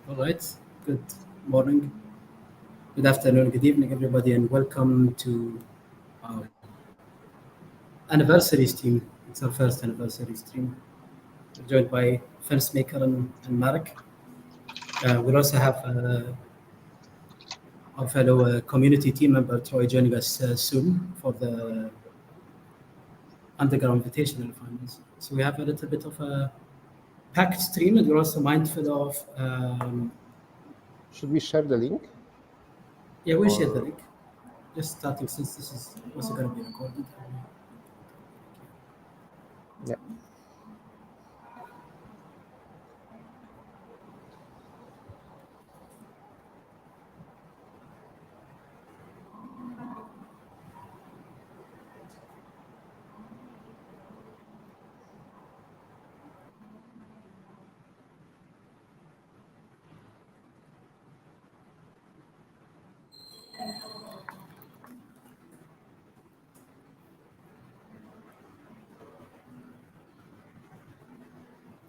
All right. Good morning, good afternoon, good evening, everybody, and welcome to our anniversary stream. It's our first anniversary stream. We're joined by Fence Maker and Marek. We'll also have our fellow community team member Troy joining us soon for the underground invitational finals. So we have a little bit of a packed stream, and we're also mindful of. Should we share the link? Yeah, we'll share the link. Just starting since this is also going to be recorded. Yeah.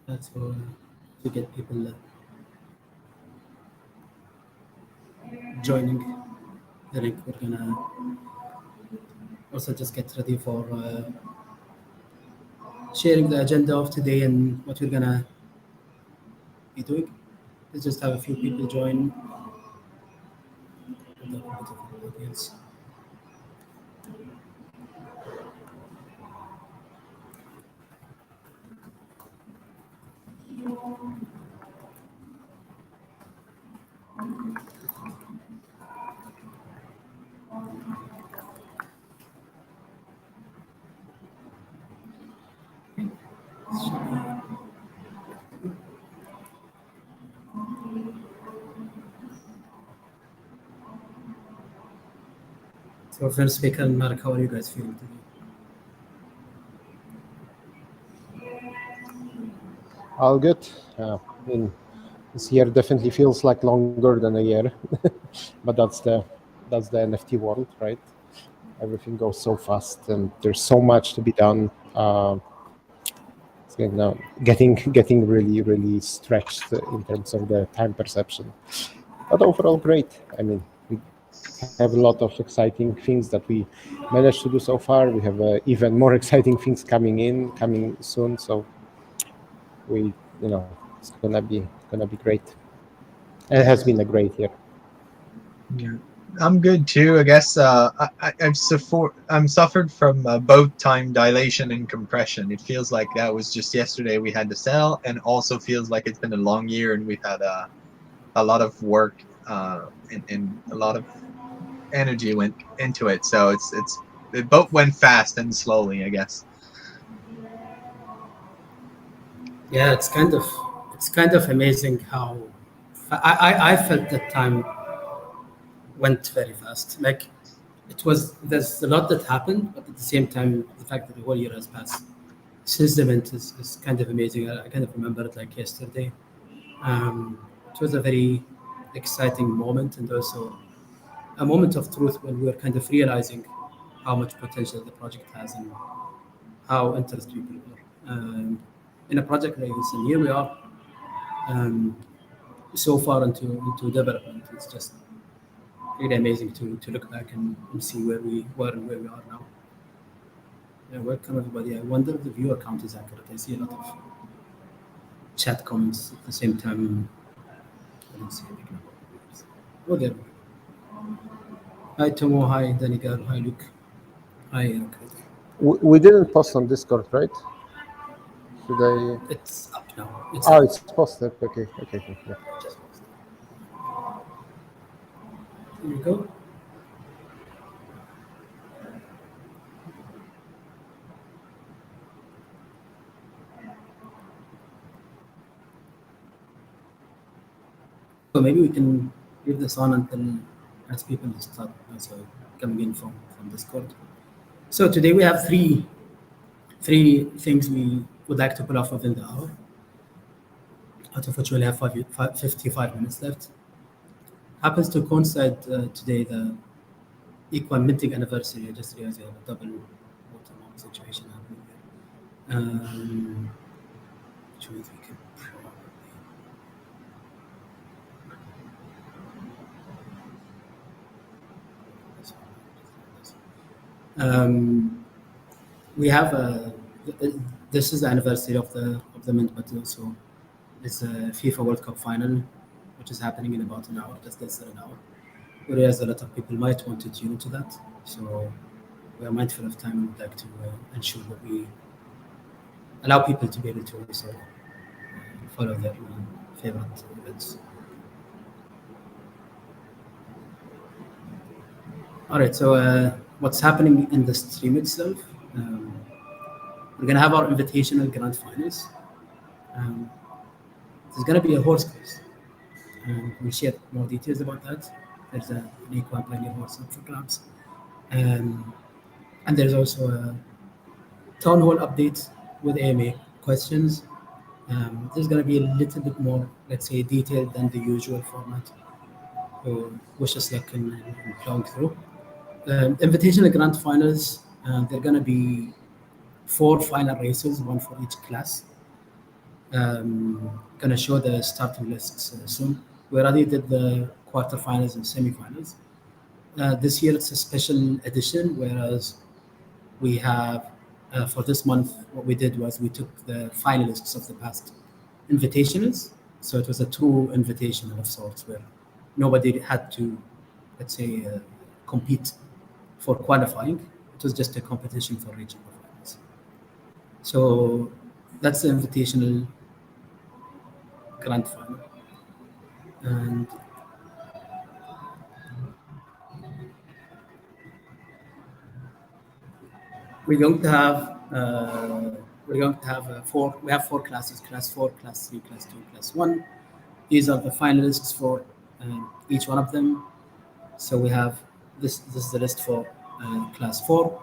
That's for to get people joining the link. We're gonna also just get ready for sharing the agenda of today and what we're gonna be doing. Let's just have a few people join. Build up a bit of an audience. So, first speaker, Mark, how are you guys feeling today? All good. This year definitely feels like longer than a year, but that's the NFT world, right? Everything goes so fast, and there's so much to be done. It's getting really stretched in terms of the time perception. But overall, great. I mean, we have a lot of exciting things that we managed to do so far. We have even more exciting things coming soon. So it's gonna be great. It has been a great year. Yeah, I'm good too. I guess I'm suffered from both time dilation and compression. It feels like that was just yesterday we had to sell, and also feels like it's been a long year and we've had a lot of work and a lot of energy went into it. So it both went fast and slowly, I guess. Yeah, it's kind of amazing how I felt that time went very fast. Like there's a lot that happened, but at the same time, the fact that the whole year has passed since the event is kind of amazing. I kind of remember it like yesterday. It was a very exciting moment and also a moment of truth when we were kind of realizing how much potential the project has and how interested people are in a project like this. And here we are um, so far into development. It's just really amazing to look back and see where we were and where we are now. Yeah, welcome everybody. I wonder if the viewer count is accurate. I see a lot of chat comments at the same time. I don't see a big number of viewers. Oh, there we go. Hi Tomo, hi Danigar, hi Luke, hi Eric. We didn't post on Discord, right? Should I? It's up now. It's posted. Okay. Yeah. Just here we go. So maybe we can leave this on until as people start also coming in from Discord. So today we have three things we would like to pull off within the hour, out of which we'll have 55 minutes left. Happens to coincide today the Equine minting anniversary. I just realized we have a double watermark situation happening there. Which means we can probably Um, we have this is the anniversary of the mint, but also it's a FIFA World Cup final, which is happening in about an hour, just less than an hour. Whereas a lot of people might want to tune into that, so we are mindful of time and would like to ensure that we allow people to be able to also follow their favorite events. All right, so what's happening in the stream itself? Um, we're gonna have our invitational grand finals. Um, there's gonna be a horse course. We'll share more details about that. There's an equine pioneer horse up for grabs, um, and there's also a town hall update with AMA questions. There's gonna be a little bit more, let's say, detailed than the usual format. So wish us luck in plowing through. Invitational grand finals. They're gonna be four final races, one for each class. Gonna show the starting lists soon. We already did the quarterfinals and semifinals. This year it's a special edition, whereas we have for this month what we did was we took the finalists of the past invitationals. So it was a true invitational of sorts where nobody had to, let's say, compete for qualifying. It was just a competition for reaching the finals. So that's the invitational grand final. And we're going to have four. We have four classes: class four, class three, class two, class one. These are the finalists for each one of them. So we have this. This is the list for class four.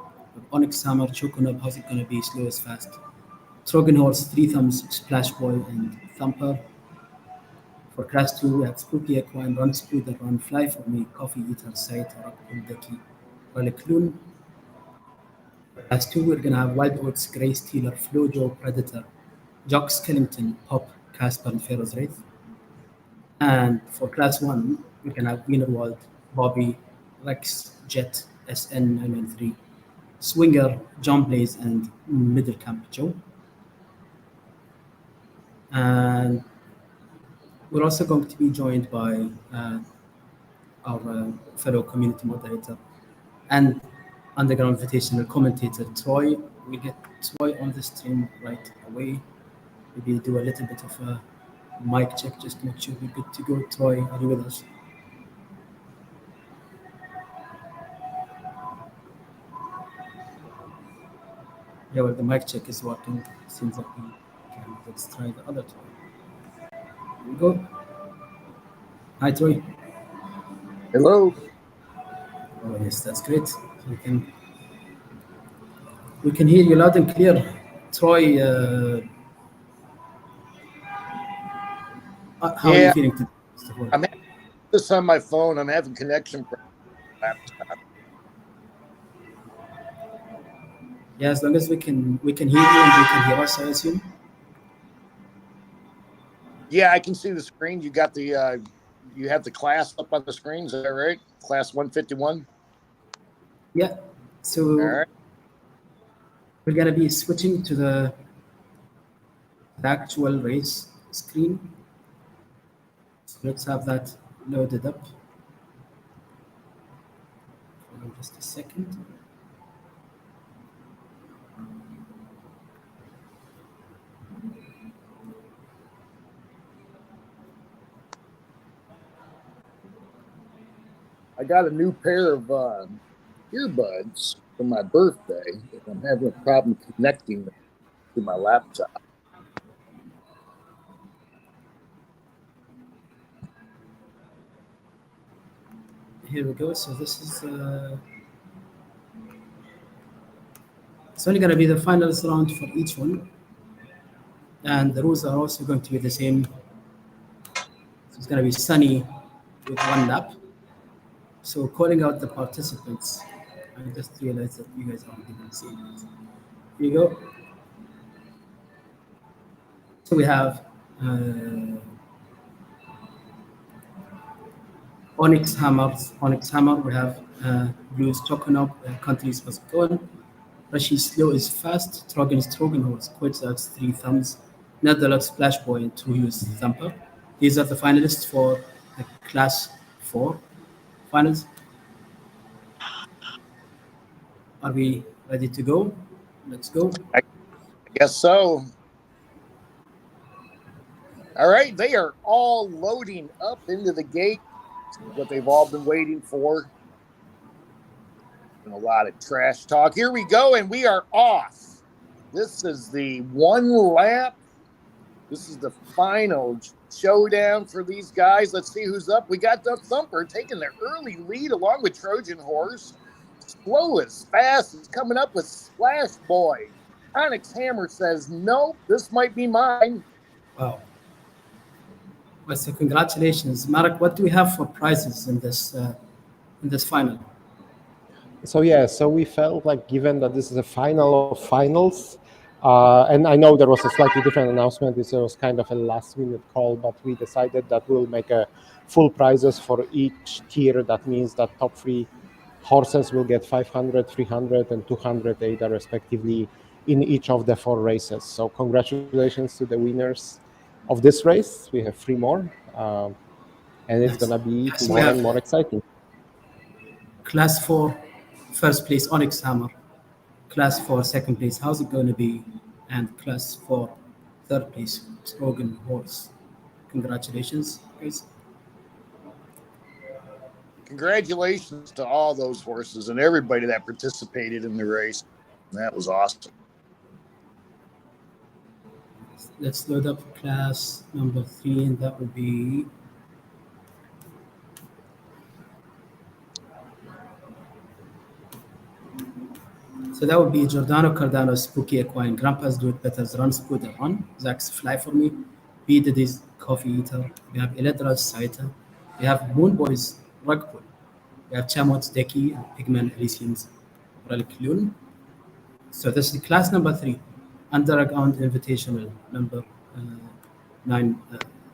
Onyx Hammer, Choconub, how's it going to be? Slow is fast. Trojan Horse, Three Thumbs, Splash Boy, and Thumper. For class two, we have Spooky Equine, Run Scooter, Run Fly for Me, Coffee Eater, Sight, Rock, Deki, Relic Loon. Class two, we're gonna have Wild Oats, Grey Stealer, Flojo, Predator, Jock Skellington, Pop, Casper, and Pharaoh's Wraith. And for class one, we can have Wienerwald, Bobby, Rex, Jet, SN993, Swinger, John Blaze, and Middle Camp Joe. And we're also going to be joined by our fellow community moderator and Underground Invitational commentator Troy. We get Troy on the stream right away. Maybe do a little bit of a mic check just to make sure we're good to go. Troy, are you with us? Yeah, well, the mic check is working. Seems like we can. Let's try the other Troy. Here we go. Hi, Troy. Hello. Oh, yes, that's great. So we can hear you loud and clear. Troy, how are you Yeah, feeling today? First of all? I'm having this on my phone. I'm having connection problems. Yeah, as long as we can hear you and you can hear us, I assume. Yeah, I can see the screen. You got the you have the class up on the screen. Is that right? Class 151. Yeah. All So right. we're gonna be switching to the actual race screen. So let's have that loaded up. Hold on just a second. I got a new pair of earbuds for my birthday, and I'm having a problem connecting them to my laptop. Here we go. So this is it's only gonna be the finals round for each one, and the rules are also going to be the same. So it's gonna be sunny with one lap. So calling out the participants. I just realized that you guys aren't even seeing it. Here you go. So we have Onyx Hammer. We have Blue is Tokonok, countries was gone. Russia's slow is fast. Trogan is Trogan, who was quits out 3 thumbs. Netherlands Splash Boy and 2 use Thumper. These are the finalists for the Class 4 finals. Are we ready to go? Let's go. I guess so. All right, they are all loading up into the gate. What they've all been waiting for. And a lot of trash talk. Here we go, and we are off. This is the one lap. This is the final showdown for these guys. Let's see who's up. We got the Thumper taking the early lead along with Trojan Horse. Slow as fast is coming up with Splash Boy. Onyx Hammer says, no, this might be mine. Wow. Well, so congratulations, Marek. What do we have for prizes in this final? So yeah, so we felt like, given that this is a final of finals, and I know there was a slightly different announcement. This was kind of a last-minute call, but we decided that we'll make a full prizes for each tier. That means that top 3 horses will get 500, 300, and 200 ADA respectively in each of the 4 races. So congratulations to the winners of this race. We have 3 more, and it's gonna be Yes, more and more exciting. Class 4, first place, Onyx Hammer. Class 4, second place, how's it going to be? And Class 4, third place, Trogan Horse. Congratulations, guys. Congratulations to all those horses and everybody that participated in the race. That was awesome. Let's load up class number 3, and that will be that would be Giordano Cardano, Spooky Equine, Grandpa's Do It Better's Run Scooter On, Zach's Fly For Me, B Diddy's Coffee Eater, we have Eledra's Saita, we have Moon Boy's Rug Pull, we have Chamot's Deki, and Pigman Elysium's Relic Lune. So this is class number 3, Underground Invitational number 9.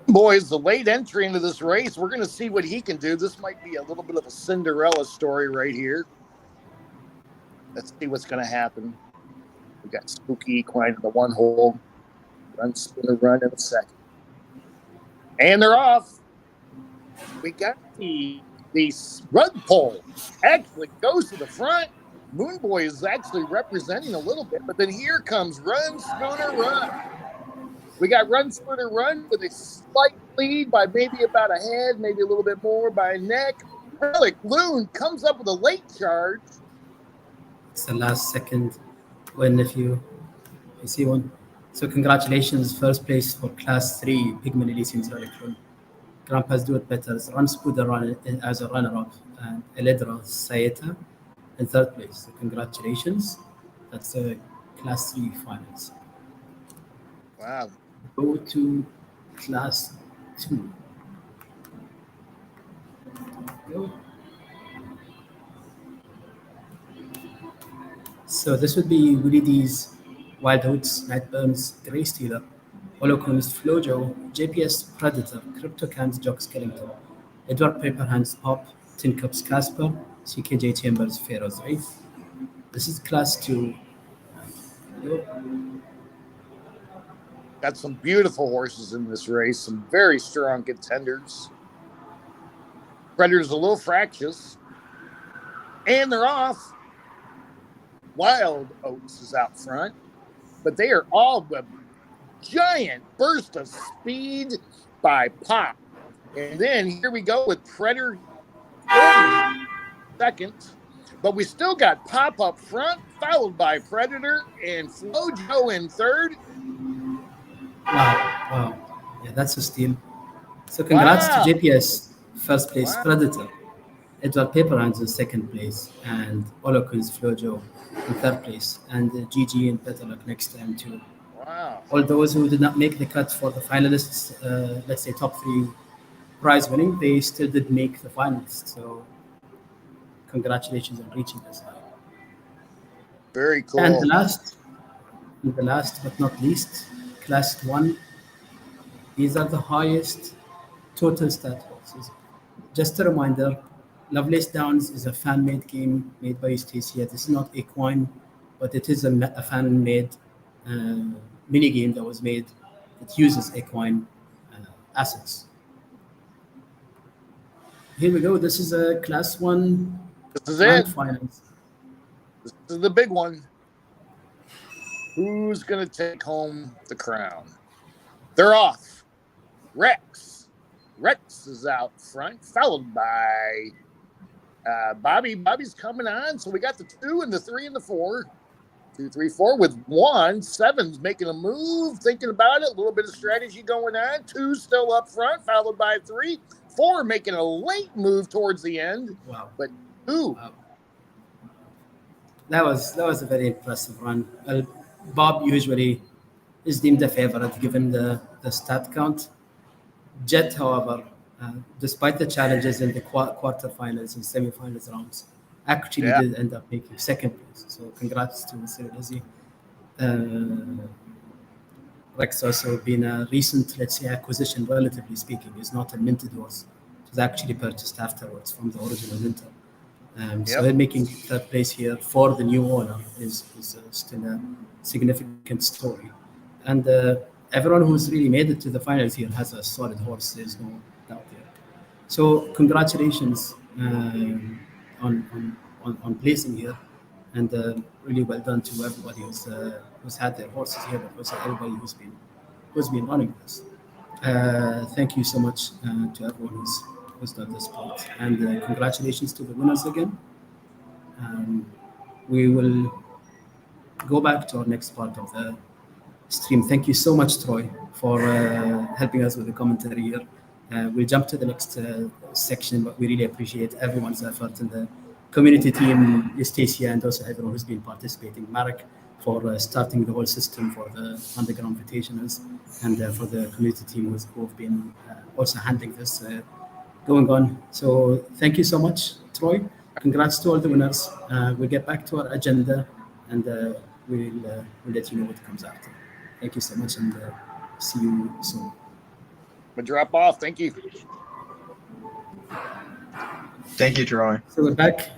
Boys, the late entry into this race, we're going to see what he can do. This might be a little bit of a Cinderella story right here. Let's see what's going to happen. We got Spooky Equine in the 1 hole. Run, spinner, run in the 2nd. And they're off. We got the rug pole actually goes to the front. Moon Boy is actually representing a little bit, but then here comes Run, Spooner, Run. We got Run, Spooner, Run with a slight lead by maybe about a head, maybe a little bit more by a neck. Relic Loon comes up with a late charge. It's the last second win if you see one. So congratulations, first place for class 3, Pigman Elysium's Relic Loon. Grandpa's Do It Better's Run Spooder Run as a runner-up, and Eledra Saeta in 3rd place. So congratulations. That's the class 3 finals. Wow. Go to class 2. Go. So this would be Willie D's Wild Oats, Nightburns, Grey Stealer, Holocaust Flojo, JPS Predator, CryptoCams Jock Skellington, Edward Paperhands Pop, Tin Cups Casper, CKJ Chambers Pharaoh's Wraith. This is class 2. Got some beautiful horses in this race, some very strong contenders. Predator's a little fractious. And they're off. Wild Oats is out front, but they are all a giant burst of speed by Pop. And then here we go with Predator 2nd, but we still got Pop up front, followed by Predator and Flojo in 3rd. Wow. Yeah, that's a steal. So congrats to JPS, first place, Predator, Edward Paperhands in 2nd place, and Olokins Flojo in 3rd place, and GG and better luck next time too. Wow. All those who did not make the cut for the finalists, let's say top 3 prize winning, they still did make the finals. So congratulations on reaching this high. Very cool. And the last but not least, class 1. These are the highest total stat horses. Just a reminder, Lovelace Downs is a fan-made game made by Stacia. This is not Equine, but it is a fan-made mini game that was made that uses Equine assets. Here we go. This is a Class 1 This is Grand it. Finals. This is the big one. Who's going to take home the crown? They're off. Rex. Rex is out front, followed by Bobby. Bobby's coming on. So we got the 2 and the 3 and the 4. 2, 3, 4 with 1. 7's making a move, thinking about it. A little bit of strategy going on. 2 still up front, followed by 3. 4 making a late move towards the end. Wow. But 2. Wow. That was a very impressive run. Well, Bob usually is deemed a favorite given the stat count. Jet, however, despite the challenges in the quarterfinals and semifinals rounds, actually did end up making second place. So congrats to Mr. Lizzie. Rex also been a recent, let's say, acquisition, relatively speaking. Is not a minted horse. It was actually purchased afterwards from the original minter. So they're making third place here for the new owner is still a significant story. And everyone who's really made it to the finals here has a solid horse. There's no doubt there. So congratulations on placing here, and really well done to everybody who's had their horses here, but also everybody who's been running this. Thank you so much to everyone who's done this part, and congratulations to the winners again. We will go back to our next part of the stream. Thank you so much, Troy, for helping us with the commentary here. We'll jump to the next section, but we really appreciate everyone's effort in the community team, Stacia, and also everyone who's been participating. Marek for starting the whole system for the underground invitationals, and for the community team who've been also handling this going on. So thank you so much, Troy. Congrats to all the winners. We'll get back to our agenda, and we'll let you know what comes after. Thank you so much, and see you soon. I'm drop off. Thank you. Thank you, Troy. So we're back.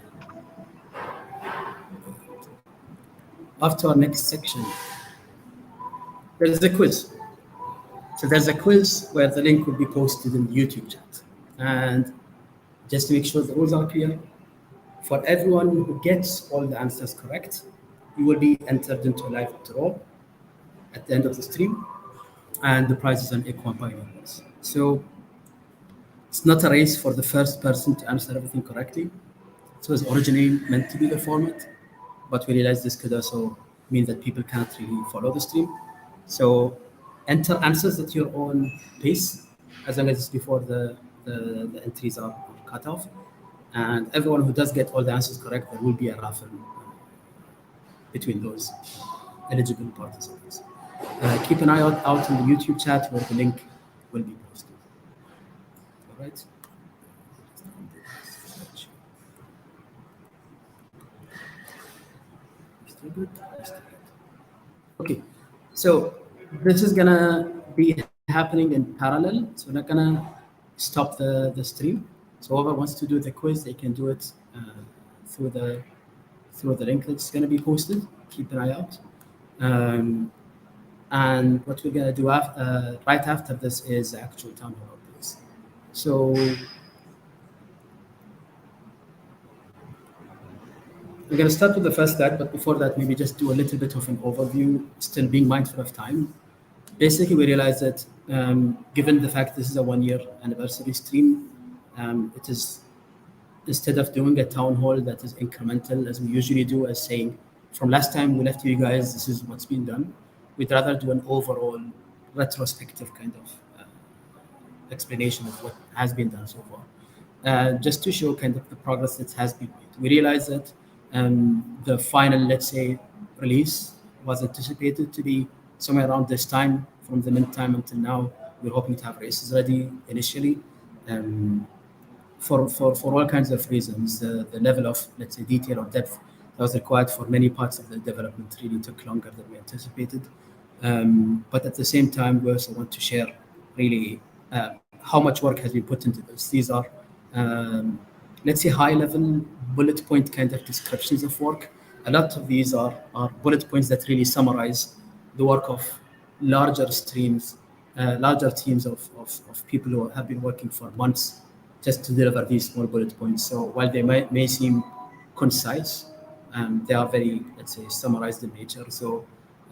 After our next section, there's a quiz. So there's a quiz where the link will be posted in the YouTube chat. And just to make sure the rules are clear, for everyone who gets all the answers correct, you will be entered into a live draw at the end of the stream, and the prize is an Equine Pioneers. So it's not a race for the first person to answer everything correctly. It was originally meant to be the format, but we realized this could also mean that people can't really follow the stream. So enter answers at your own pace, as long as it's before the entries are cut off. And everyone who does get all the answers correct, there will be a raffle between those eligible participants. Keep an eye out in the YouTube chat where the link will be posted. All right. Still good? Okay. So this is gonna be happening in parallel. So we're not gonna stop the stream. So whoever wants to do the quiz, they can do it through the link that's gonna be posted. Keep an eye out. And what we're gonna do right after this is the actual town hall updates. So we're gonna start with the first slide, but before that, maybe just do a little bit of an overview, still being mindful of time. Basically, we realized that given the fact this is a 1-year anniversary stream, it is, instead of doing a town hall that is incremental as we usually do, as saying, from last time we left you guys, this is what's been done, we'd rather do an overall retrospective kind of explanation of what has been done so far, just to show kind of the progress that has been made. We realized that the final, let's say, release was anticipated to be somewhere around this time. From the meantime until now, we're hoping to have races ready initially. For all kinds of reasons, the level of, let's say, detail or depth that was required for many parts of the development really took longer than we anticipated. But at the same time, we also want to share really how much work has been put into this. These are let's say, high-level bullet point kind of descriptions of work. A lot of these are bullet points that really summarize the work of larger streams, larger teams of people who have been working for months just to deliver these small bullet points. So while they may seem concise, they are very, let's say, summarized in nature. So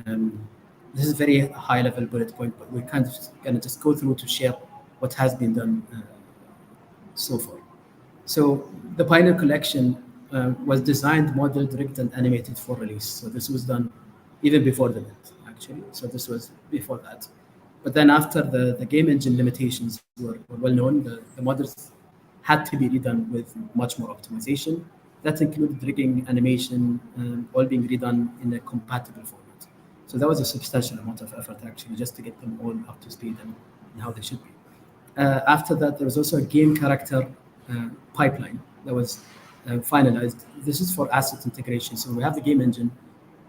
um, this is very high level bullet point, but we're kind of going to just go through to share what has been done so far. So the Pioneer Collection was designed, modeled, rigged, and animated for release. So this was done even before the event, actually. So this was before that. But then after the game engine limitations were well known, the models had to be redone with much more optimization. That included rigging, animation, all being redone in a compatible format. So that was a substantial amount of effort, actually, just to get them all up to speed and how they should be. After that, there was also a game character pipeline that was finalized. This is for asset integration. So we have the game engine.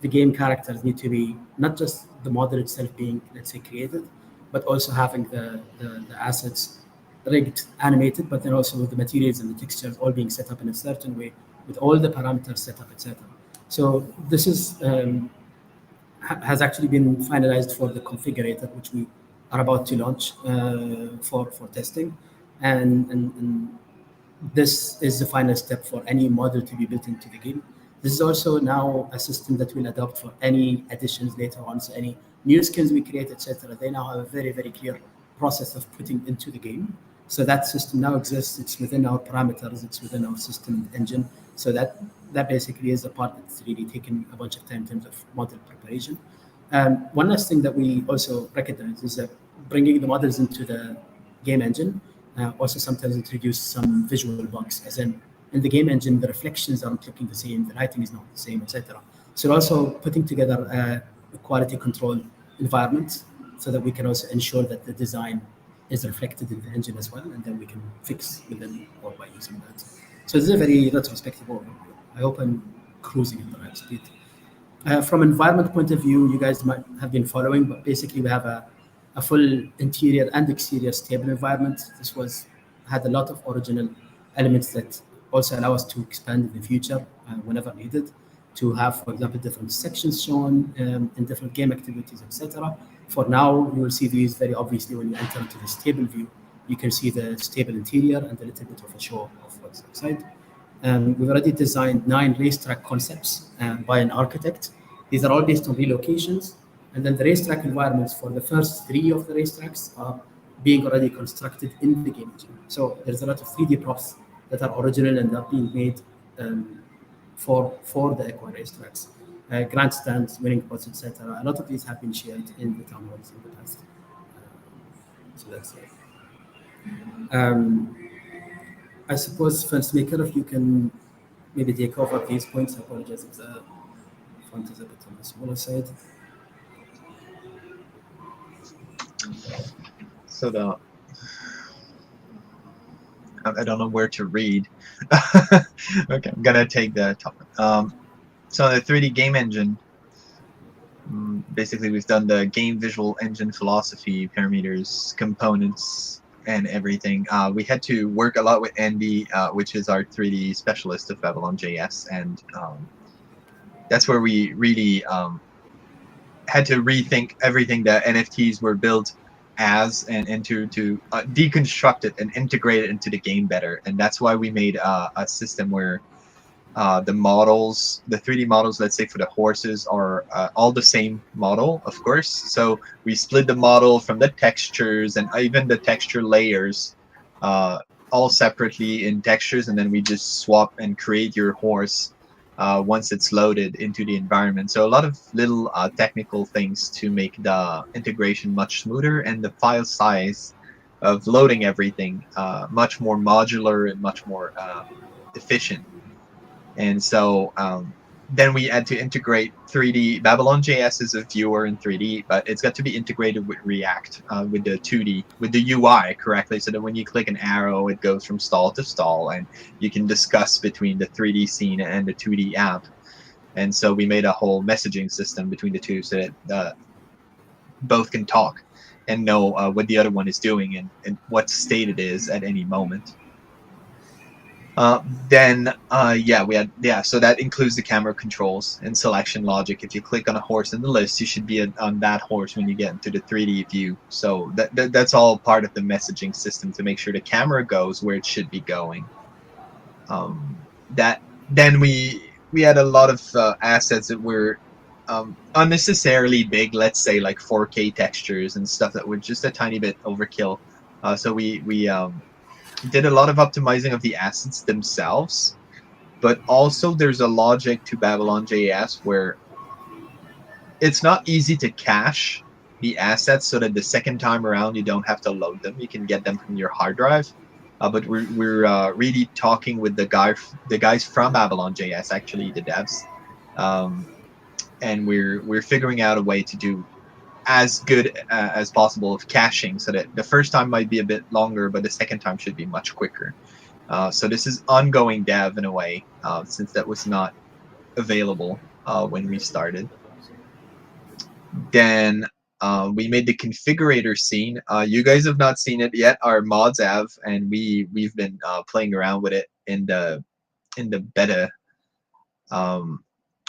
The game characters need to be not just the model itself being, let's say, created, but also having the assets rigged, animated, but then also with the materials and the textures all being set up in a certain way, with all the parameters set up, etc. So this is has actually been finalized for the configurator, which we are about to launch for testing. And this is the final step for any model to be built into the game. This is also now a system that we'll adopt for any additions later on. So any new skins we create, etc., they now have a very, very clear process of putting into the game. So that system now exists. It's within our parameters. It's within our system engine. So that basically is the part that's really taken a bunch of time in terms of model preparation. One last thing that we also recognize is that bringing the models into the game engine also sometimes introduce some visual bugs, as in the game engine, the reflections aren't looking the same, the lighting is not the same, etc. So also putting together a quality control environment so that we can also ensure that the design is reflected in the engine as well, and then we can fix within or by using that. So this is a very retrospective overview. I hope I'm cruising at the right speed. From environment point of view, you guys might have been following, but basically we have a full interior and exterior stable environment. This had a lot of original elements that also allow us to expand in the future whenever needed, to have, for example, different sections shown in different game activities, etc. For now, you will see these very obviously when you enter into the stable view. You can see the stable interior and a little bit of a show of what's outside. We've already designed 9 racetrack concepts by an architect. These are all based on relocations. And then the racetrack environments for the first 3 of the racetracks are being already constructed in the game engine. So there's a lot of 3D props that are original and are being made for the Equine racetracks. Grandstands, winning pots, etc. A lot of these have been shared in the town halls in the past. So that's it. I suppose, First Maker, if you can maybe take over these points. I apologize if the font is a bit on the smaller side. So I don't know where to read. Okay, I'm gonna take the top one. So the 3D game engine. Basically, we've done the game visual engine philosophy, parameters, components, and everything. We had to work a lot with Andy, which is our 3D specialist of Babylon.js, and that's where we really had to rethink everything that NFTs were built as, and to deconstruct it and integrate it into the game better. And that's why we made a system where the models, the 3D models, let's say for the horses, are all the same model, of course. So we split the model from the textures and even the texture layers all separately in textures, and then we just swap and create your horse once it's loaded into the environment. So a lot of little technical things to make the integration much smoother, and the file size of loading everything much more modular and much more efficient. And so then we had to integrate 3D. Babylon.js is a viewer in 3D, but it's got to be integrated with React, with the 2D, with the UI correctly, so that when you click an arrow, it goes from stall to stall, and you can discuss between the 3D scene and the 2D app. And so we made a whole messaging system between the two, so that both can talk and know what the other one is doing and what state it is at any moment. So that includes the camera controls and selection logic. If you click on a horse in the list, you should be on that horse when you get into the 3D view. So that's all part of the messaging system to make sure the camera goes where it should be going. That then we had a lot of assets that were unnecessarily big. Let's say like 4K textures and stuff that were just a tiny bit overkill. So we did a lot of optimizing of the assets themselves, but also there's a logic to Babylon JS where it's not easy to cache the assets so that the second time around you don't have to load them. You can get them from your hard drive. But we're really talking with the guys from Babylon JS, actually the devs, and we're figuring out a way to do as good as possible of caching, so that the first time might be a bit longer, but the second time should be much quicker. So this is ongoing dev in a way, since that was not available when we started. Then we made the configurator scene. You guys have not seen it yet. Our mods have, and we've been playing around with it in the beta.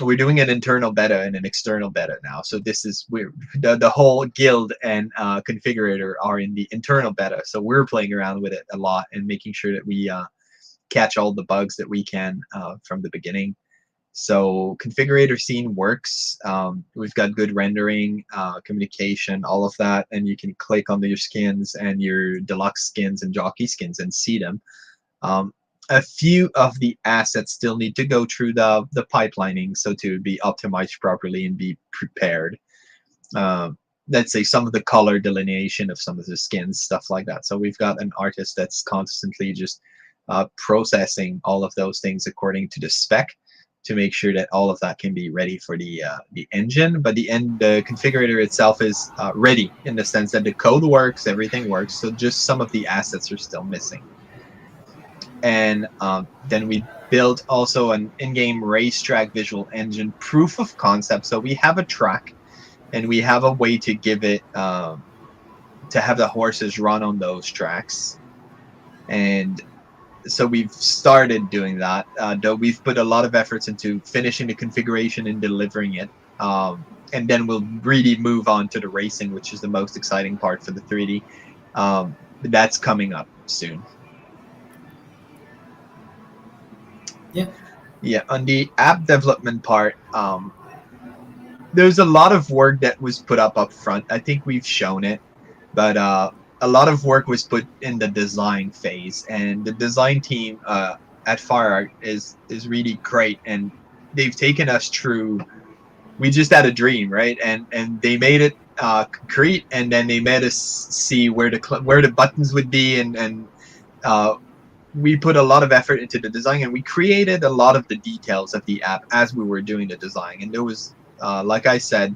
We're doing an internal beta and an external beta now. So this is the whole guild and configurator are in the internal beta. So we're playing around with it a lot and making sure that we catch all the bugs that we can from the beginning. So configurator scene works. We've got good rendering, communication, all of that, and you can click on your skins and your deluxe skins and jockey skins and see them. A few of the assets still need to go through the pipelining, so to be optimized properly and be prepared. Let's say some of the color delineation of some of the skins, stuff like that. So we've got an artist that's constantly just processing all of those things according to the spec, to make sure that all of that can be ready for the engine. But the configurator itself is ready in the sense that the code works, everything works. So just some of the assets are still missing. And then we built also an in-game racetrack visual engine proof of concept. So we have a track, and we have a way to give it to have the horses run on those tracks. And so we've started doing that, though we've put a lot of efforts into finishing the configuration and delivering it. And then we'll really move on to the racing, which is the most exciting part for the 3D. That's coming up soon. Yeah, on the app development part, there's a lot of work that was put up front. I think we've shown it, but a lot of work was put in the design phase, and the design team at FireArt is really great, and they've taken us through. We just had a dream, right? And they made it concrete, and then they made us see where the buttons would be, and we put a lot of effort into the design, and we created a lot of the details of the app as we were doing the design. And there was, like I said,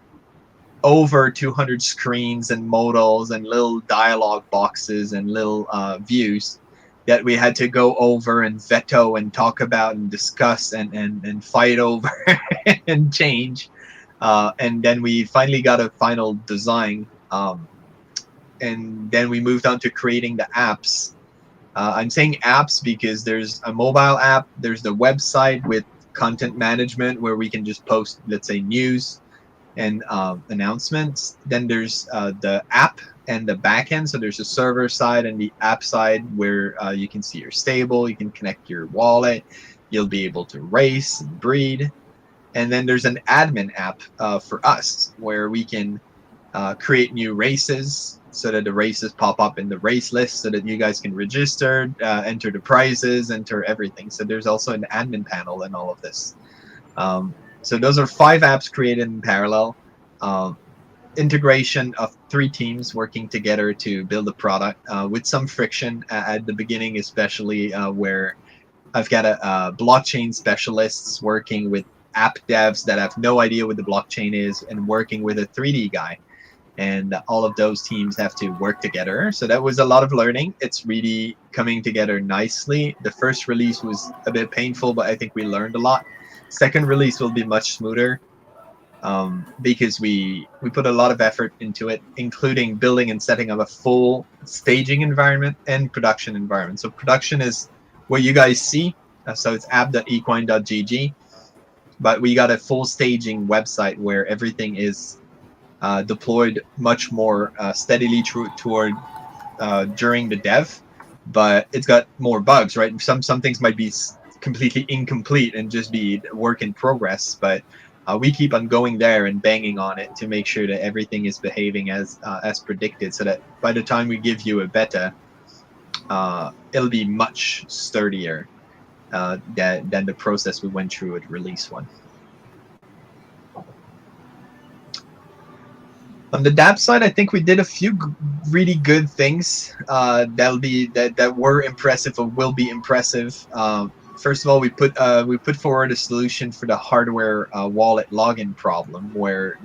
over 200 screens and modals and little dialogue boxes and little views that we had to go over and veto and talk about and discuss and fight over and change. And then we finally got a final design. And then we moved on to creating the apps. I'm saying apps because there's a mobile app, there's the website with content management where we can just post, let's say, news and announcements. Then there's the app and the backend. So there's a server side and the app side where you can see your stable, you can connect your wallet, you'll be able to race and breed. And then there's an admin app for us where we can create new races, so that the races pop up in the race list, so that you guys can register, enter the prizes, enter everything. So there's also an admin panel in all of this. So those are 5 apps created in parallel. Integration of 3 teams working together to build a product with some friction at the beginning, especially where I've got a blockchain specialists working with app devs that have no idea what the blockchain is, and working with a 3D guy. And all of those teams have to work together. So that was a lot of learning. It's really coming together nicely. The first release was a bit painful, but I think we learned a lot. Second release will be much smoother because we put a lot of effort into it, including building and setting up a full staging environment and production environment. So production is what you guys see. So it's app.equine.gg, but we got a full staging website where everything is deployed much more steadily toward during the dev, but it's got more bugs, right? Some things might be completely incomplete and just be work in progress, but we keep on going there and banging on it to make sure that everything is behaving as predicted, so that by the time we give you a beta, it'll be much sturdier than the process we went through with release 1. On the DApp side, I think we did a few really good things that were impressive or will be impressive. First of all, we put forward a solution for the hardware wallet login problem, where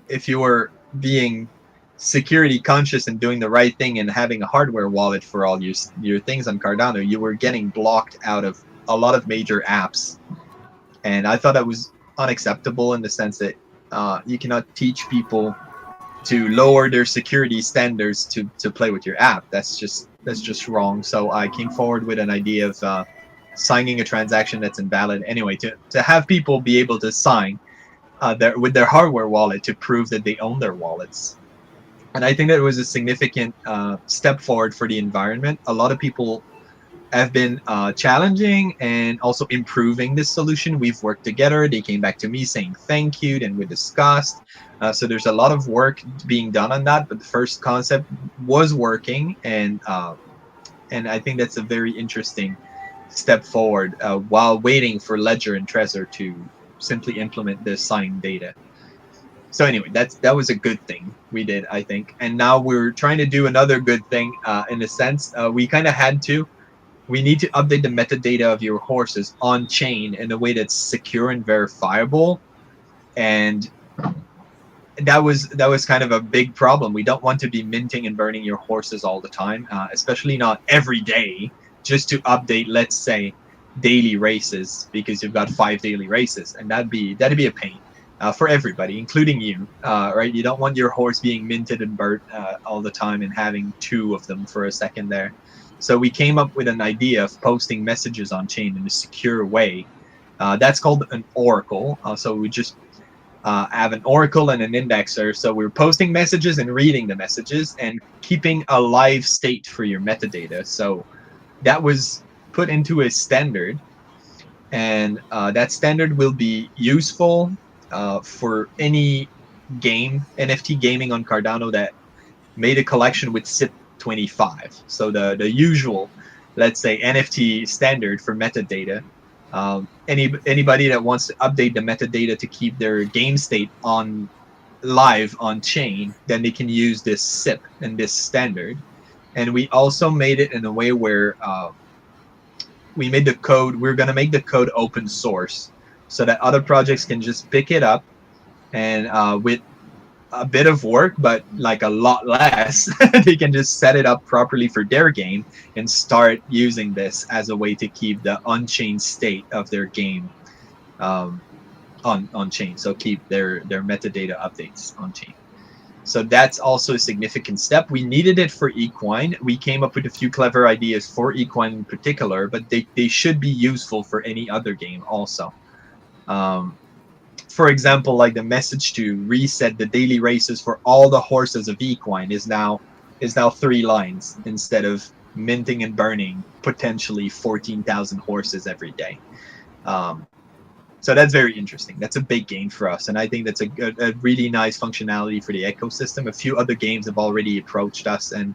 if you were being security conscious and doing the right thing and having a hardware wallet for all your things on Cardano, you were getting blocked out of a lot of major apps. And I thought that was unacceptable, in the sense that you cannot teach people to lower their security standards to play with your app. That's just wrong. So I came forward with an idea of signing a transaction that's invalid anyway, to have people be able to sign with their hardware wallet to prove that they own their wallets. And I think that was a significant step forward for the environment. A lot of people have been challenging and also improving this solution. We've worked together. They came back to me saying thank you, and we discussed. So there's a lot of work being done on that, but the first concept was working, and I think that's a very interesting step forward while waiting for Ledger and Trezor to simply implement the signed data. So anyway, that was a good thing we did, I think. And now we're trying to do another good thing in a sense. We kind of had to. We need to update the metadata of your horses on chain in a way that's secure and verifiable. And that was kind of a big problem. We don't want to be minting and burning your horses all the time, especially not every day, just to update, let's say, daily races, because you've got 5 daily races, and that'd be a pain for everybody, including you, right? You don't want your horse being minted and burnt all the time and having 2 of them for a second there. So we came up with an idea of posting messages on chain in a secure way. That's called an oracle. So we just have an oracle and an indexer. So we're posting messages and reading the messages and keeping a live state for your metadata. So that was put into a standard, and that standard will be useful for any game, NFT gaming on Cardano, that made a collection with SIP25. So the usual, let's say, NFT standard for metadata. Anybody that wants to update the metadata to keep their game state on live on chain, then they can use this SIP and this standard. And we also made it in a way where we made the code. We're going to make the code open source, so that other projects can just pick it up, and with a bit of work, but like a lot less, they can just set it up properly for their game and start using this as a way to keep the on-chain state of their game on chain. So keep their metadata updates on chain. So that's also a significant step. We needed it for Equine. We came up with a few clever ideas for Equine in particular, but they should be useful for any other game also. For example, like the message to reset the daily races for all the horses of Equine is now 3 lines instead of minting and burning potentially 14,000 horses every day. So that's very interesting. That's a big gain for us, and I think that's a really nice functionality for the ecosystem. A few other games have already approached us and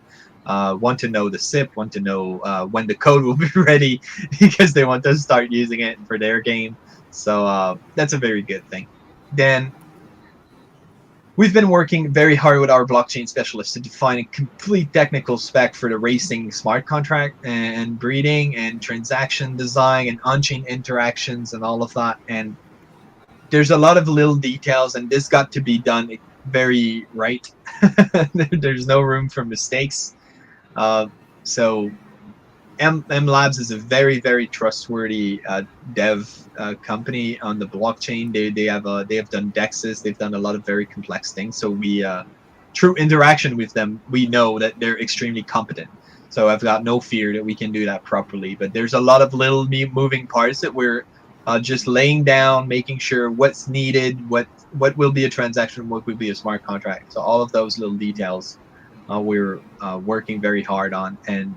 want to know the SIP, want to know when the code will be ready, because they want to start using it for their game. So that's a very good thing. Then we've been working very hard with our blockchain specialists to define a complete technical spec for the racing smart contract and breeding and transaction design and on-chain interactions and all of that. And there's a lot of little details, and this got to be done very right. There's no room for mistakes. So M Labs is a very, very trustworthy dev company on the blockchain. They have done dexes. They've done a lot of very complex things. So we through interaction with them, we know that they're extremely competent. So I've got no fear that we can do that properly. But there's a lot of little moving parts that we're just laying down, making sure what's needed, what will be a transaction, what will be a smart contract. So all of those little details we're working very hard on, and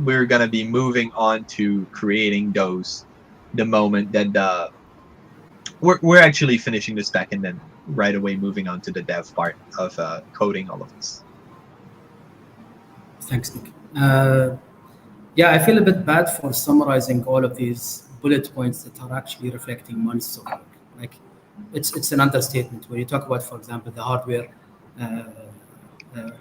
we're going to be moving on to creating those the moment that we're actually finishing the spec, and then right away moving on to the dev part of coding all of this. Thanks, Nick. Yeah, I feel a bit bad for summarizing all of these bullet points that are actually reflecting months of work. Like, it's an understatement when you talk about, for example, the hardware uh,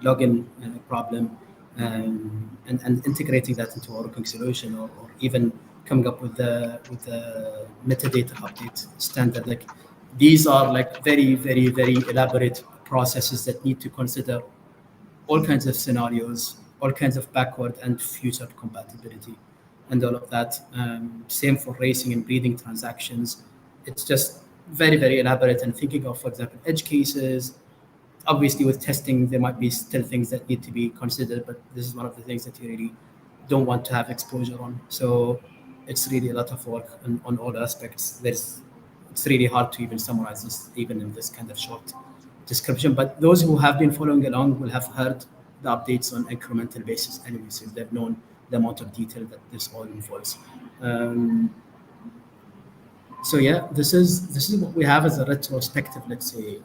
login problem, and integrating that into a working solution, or even coming up with the metadata update standard. Like, these are like very, very, very elaborate processes that need to consider all kinds of scenarios, all kinds of backward and future compatibility, and all of that. Same for racing and breeding transactions. It's just very, very elaborate. And thinking of, for example, edge cases. Obviously, with testing, there might be still things that need to be considered, but this is one of the things that you really don't want to have exposure on. So it's really a lot of work on all aspects. It's really hard to even summarize this, even in this kind of short description. But those who have been following along will have heard the updates on incremental basis anyway, so they've known the amount of detail that this all involves. Um, so yeah, this is what we have as a retrospective, let's say,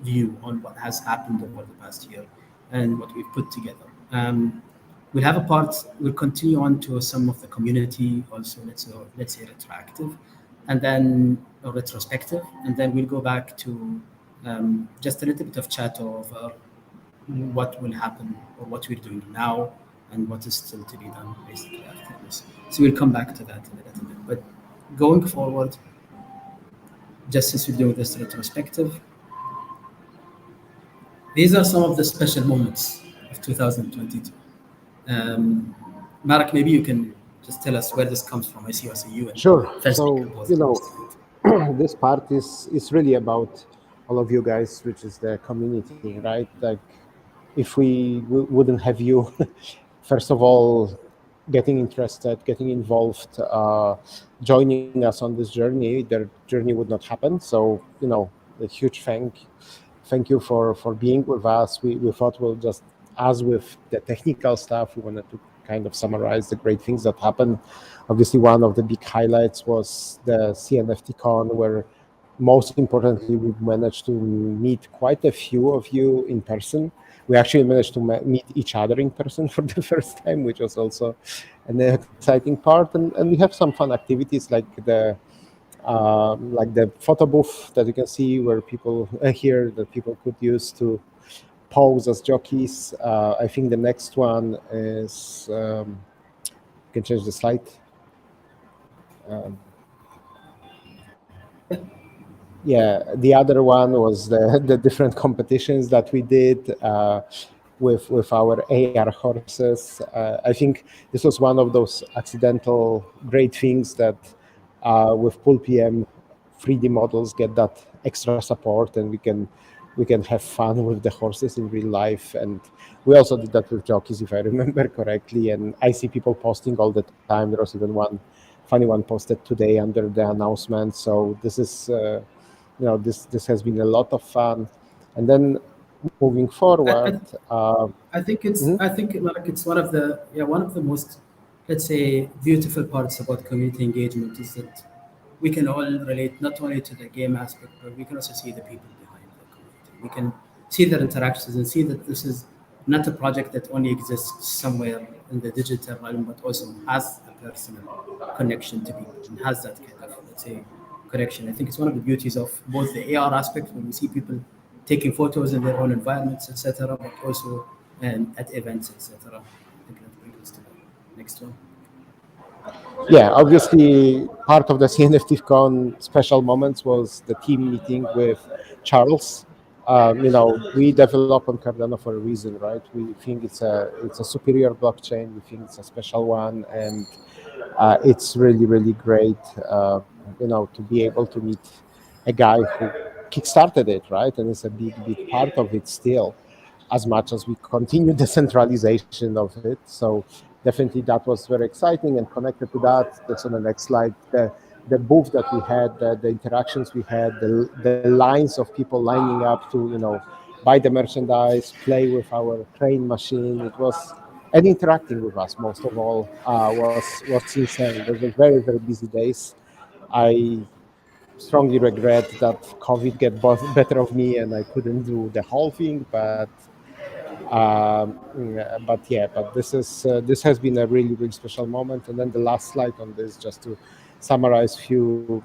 view on what has happened over the past year and what we've put together. We'll have a part. We'll continue on to some of the community also. Let's say retroactive, and then a retrospective, and then we'll go back to just a little bit of chat over what will happen or what we're doing now and what is still to be done basically after this. So we'll come back to that in a little bit. But going forward, just since we're doing this retrospective, these are some of the special moments of 2022. Marek, maybe you can just tell us where this comes from. I see also you and Sure. Fesnik So, both you know, close to it. this part is really about all of you guys, which is the community, right? Like, if we wouldn't have you, first of all, getting interested, getting involved, joining us on this journey, their journey would not happen. So, a huge thank you for being with us. We thought we'll just, as with the technical stuff, we wanted to kind of summarize the great things that happened. Obviously, one of the big highlights was the CNFT Con, where most importantly, we managed to meet quite a few of you in person. We actually managed to meet each other in person for the first time, which was also an exciting part. And we have some fun activities like the photo booth that you can see, where people here that people could use to pose as jockeys. I think the next one is, you can change the slide. Um, yeah, the other one was the different competitions that we did with our AR horses. I think this was one of those accidental great things that with Pool PM 3D models get that extra support, and we can have fun with the horses in real life. And we also did that with jockeys, if I remember correctly. And I see people posting all the time. There was even one funny one posted today under the announcement. So this is this has been a lot of fun. And then moving I, forward, I think it's mhm, I think like it's one of the most, let's say, beautiful parts about community engagement is that we can all relate not only to the game aspect, but we can also see the people behind the community. We can see their interactions and see that this is not a project that only exists somewhere in the digital realm, but also has a personal connection to people and has that kind of, let's say, connection. I think it's one of the beauties of both the AR aspect when we see people taking photos in their own environments, etc., but also at events, etc. I think that brings us to the next one. yeah, obviously part of the CNFTCon special moments was the team meeting with Charles. We develop on Cardano for a reason, right? We think it's a superior blockchain. We think it's a special one, and it's really, really great, to be able to meet a guy who kickstarted it, right? And it's a big, big part of it still. as much as we continue decentralization of it. So definitely that was very exciting. And connected to that, that's on the next slide, the booth that we had, the interactions we had, the lines of people lining up to, buy the merchandise, play with our crane machine. It was, and interacting with us most of all, was insane. Those were very, very busy days. I strongly regret that COVID get better of me and I couldn't do the whole thing, but this has been a really, really special moment. And then the last slide on this, just to summarize few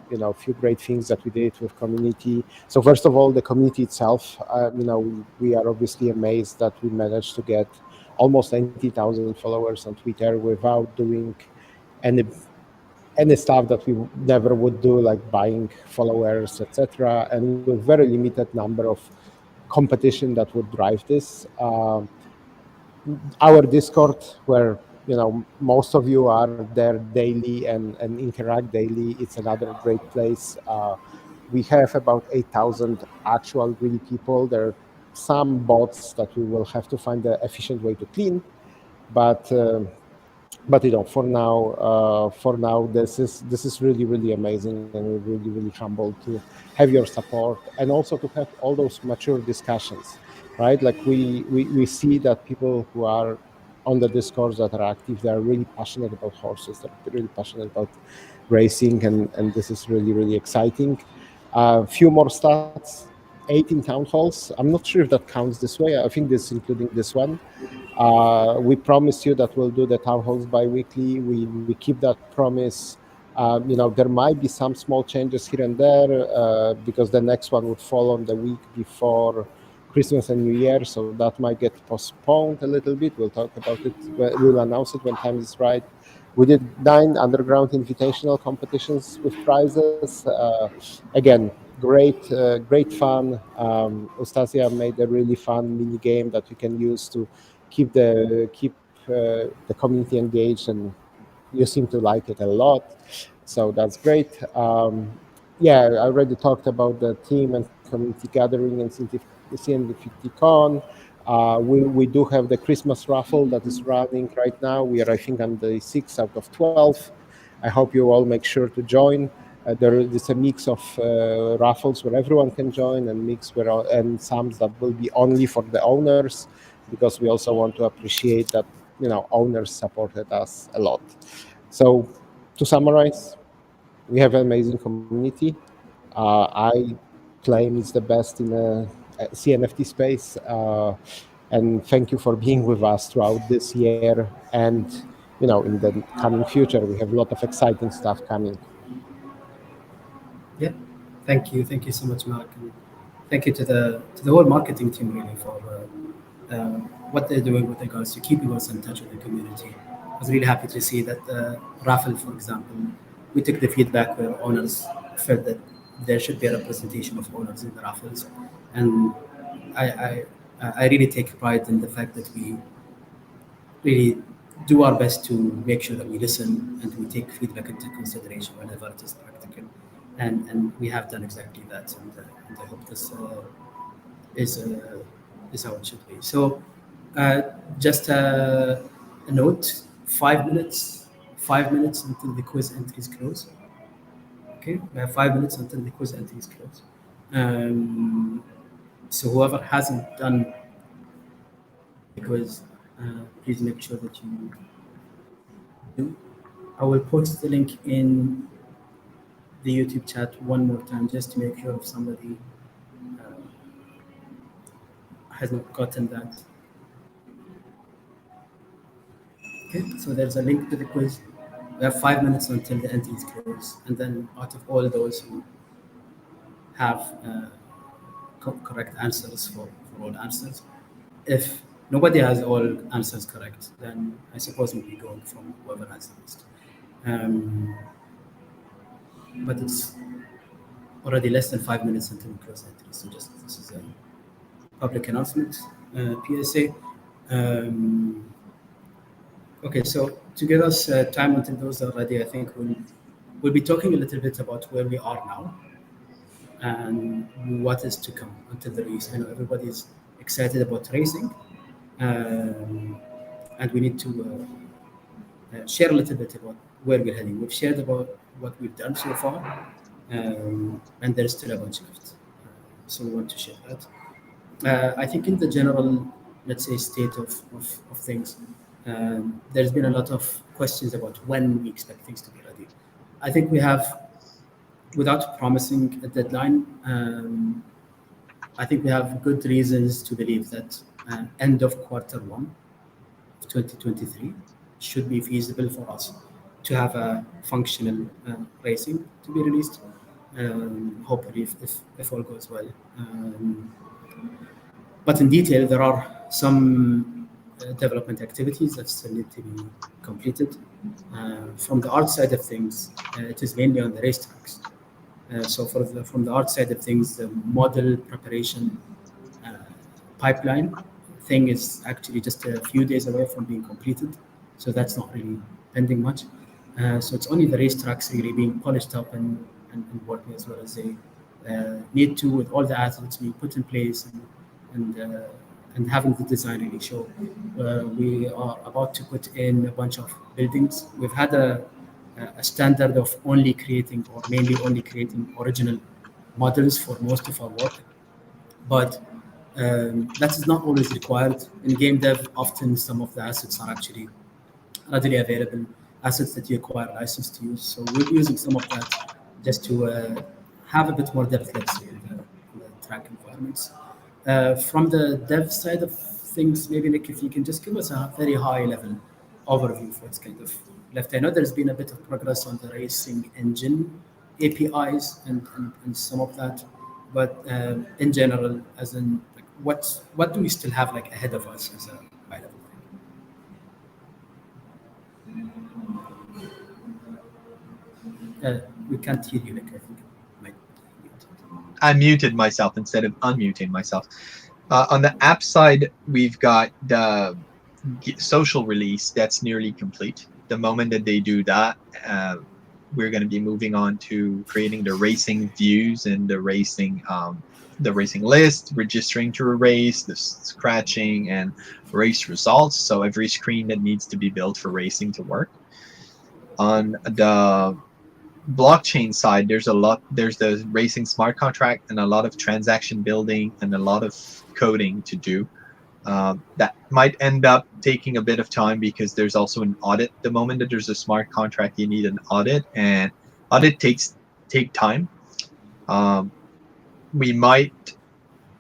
great things that we did with community. So first of all, the community itself, we are obviously amazed that we managed to get almost 90,000 followers on Twitter without doing any any stuff that we never would do, like buying followers, etc., and with very limited number of competition that would drive this. Our Discord, where most of you are there daily and interact daily, it's another great place. We have about 8,000 actual really people. There are some bots that we will have to find an efficient way to clean, but for now, this is really, really amazing, and we're really, really humbled to have your support and also to have all those mature discussions, right? Like we see that people who are on the discourse that are active, they are really passionate about horses, they're really passionate about racing, and this is really, really exciting. A few more stats: 18 town halls. I'm not sure if that counts this way. I think this including this one. We promised you that we'll do the town halls bi-weekly. We keep that promise. There might be some small changes here and there because the next one would fall on the week before Christmas and New Year, so that might get postponed a little bit. We'll talk about it. We'll announce it when time is right. We did 9 underground invitational competitions with prizes. Again, great fun. Ustasia made a really fun mini game that you can use to keep the community engaged, and you seem to like it a lot. So that's great. Yeah, I already talked about the team and community gathering and CN50Con. We do have the Christmas raffle that is running right now. We are, I think, on the 6 out of 12. I hope you all make sure to join. There is a mix of raffles where everyone can join, and and some that will be only for the owners, because we also want to appreciate that owners supported us a lot. So to summarize, we have an amazing community. I claim it's the best in the CNFT space. And thank you for being with us throughout this year. And, in the coming future, we have a lot of exciting stuff coming. Yeah, thank you so much, Mark, and thank you to the whole marketing team really for what they're doing with regards to keeping us in touch with the community. I was really happy to see that the raffle, for example, we took the feedback where owners felt that there should be a representation of owners in the raffles, and I I, I really take pride in the fact that we really do our best to make sure that we listen and we take feedback into consideration whenever it is practical. And we have done exactly that, and I hope this is is how it should be. So, uh, just a note: 5 minutes, 5 minutes until the quiz entries close. Okay, we have 5 minutes until the quiz entries close. So whoever hasn't done the quiz, please make sure that you do. I will post the link in the YouTube chat one more time just to make sure if somebody uh, has not gotten that. Okay, so there's a link to the quiz. We have 5 minutes until the entries close, and then out of all those who have correct answers for all answers, if nobody has all answers correct, then I suppose we'll be going from whoever has the most. Um, but it's already less than 5 minutes until we close entries, so just this is a public announcement, PSA. Um, okay, so to give us time until those are ready, I think we'll be talking a little bit about where we are now and what is to come until the release. I know everybody's excited about racing, and we need to share a little bit about where we're heading. We've shared about what we've done so far, and there's still a bunch left. So we want to share that. I think in the general, let's say, state of things, there's been a lot of questions about when we expect things to be ready. I think we have, without promising a deadline, I think we have good reasons to believe that end of quarter one of 2023 should be feasible for us to have a functional racing to be released. Hopefully, if all goes well. But in detail, there are some development activities that still need to be completed. From the art side of things, it is mainly on the racetracks. So from the art side of things, the model preparation pipeline thing is actually just a few days away from being completed. So that's not really pending much. So it's only the racetracks really being polished up and working as well as they need to, with all the assets being put in place and having the design really show. We are about to put in a bunch of buildings. We've had a standard of only creating or mainly only creating original models for most of our work, but that is not always required. In game dev, often some of the assets are actually readily available, assets that you acquire license to use. So we're using some of that just to have a bit more depth, let's say, in the track environments. From the dev side of things, maybe Nick, if you can just give us a very high level overview of what's kind of left. I know there's been a bit of progress on the racing engine APIs and some of that, but in general, as in like, what do we still have like ahead of us as a high level thing? We can't hear you, Nick. I think might be muted. I muted myself instead of unmuting myself. On the app side, we've got the social release that's nearly complete. The moment that they do that, we're going to be moving on to creating the racing views and the racing list, registering to a race, the scratching, and race results. So every screen that needs to be built for racing to work. On the blockchain side, there's the racing smart contract and a lot of transaction building and a lot of coding to do. That might end up taking a bit of time because there's also an audit. The moment that there's a smart contract, you need an audit, and audit take time. We might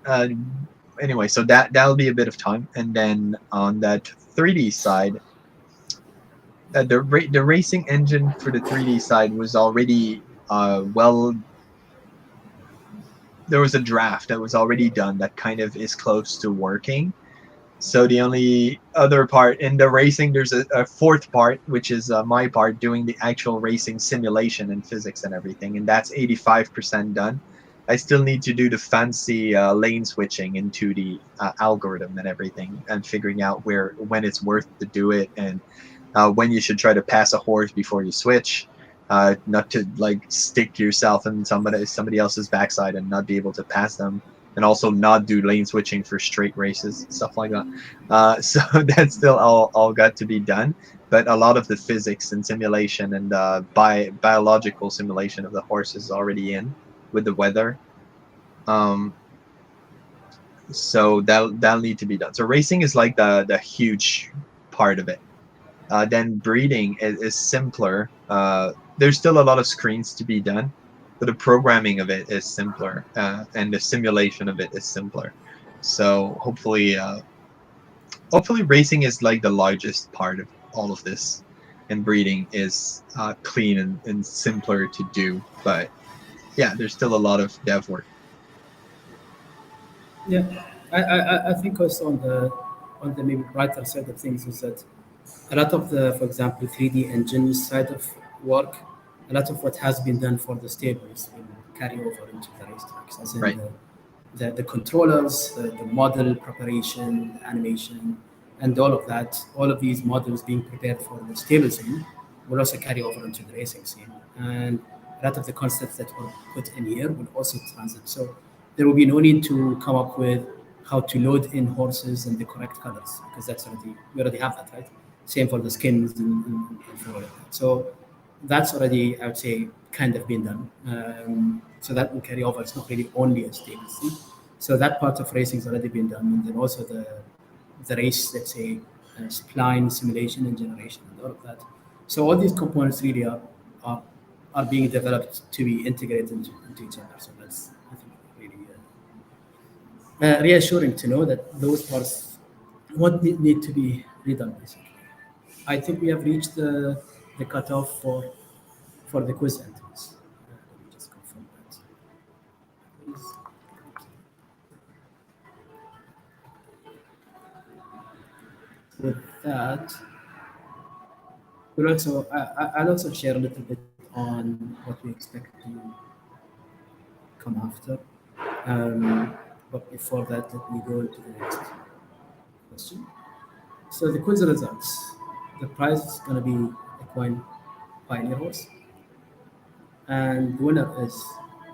anyway, so that'll be a bit of time. And then on that 3D side, the racing engine for the 3D side was already there was a draft that was already done that kind of is close to working. So the only other part in the racing, there's a fourth part, which is my part, doing the actual racing simulation and physics and everything, and that's 85% done. I still need to do the fancy lane switching into the algorithm and everything, and figuring out when it's worth to do it, and when you should try to pass a horse before you switch, not to like stick yourself in somebody else's backside and not be able to pass them, and also not do lane switching for straight races, stuff like that. So that's still all got to be done. But a lot of the physics and simulation and biological simulation of the horse is already in with the weather. So that'll need to be done. So racing is like the huge part of it. Then breeding is simpler. There's still a lot of screens to be done, but the programming of it is simpler, and the simulation of it is simpler. So hopefully racing is like the largest part of all of this, and breeding is clean and simpler to do. But yeah, there's still a lot of dev work. Yeah, I think also on the maybe brighter side of things is that a lot of the, for example, 3D engine side of work, a lot of what has been done for the stables will carry over into the racetracks, as in Right. the controllers, the model preparation, the animation, and all of that. All of these models being prepared for the stable scene will also carry over into the racing scene, and a lot of the concepts that were put in here will also transit. So there will be no need to come up with how to load in horses in the correct colors, because that's already we already have that, right? Same for the skins and for all of that. So that's already, I would say, kind of been done. So that will carry over. It's not really only a stability. So that part of racing has already been done, and then also the race, let's say, spline simulation and generation and all of that. So all these components really are, are being developed to be integrated into each other. So that's, I think, really reassuring to know that those parts won't need to be redone. Basically, I think we have reached the cutoff for the quiz entries. Let me just confirm that. With that, we'll also I'll also share a little bit on what we expect to come after. But before that, let me go into the next question. So the quiz results. The prize is going to be a coin Pioneer horse, and the winner is,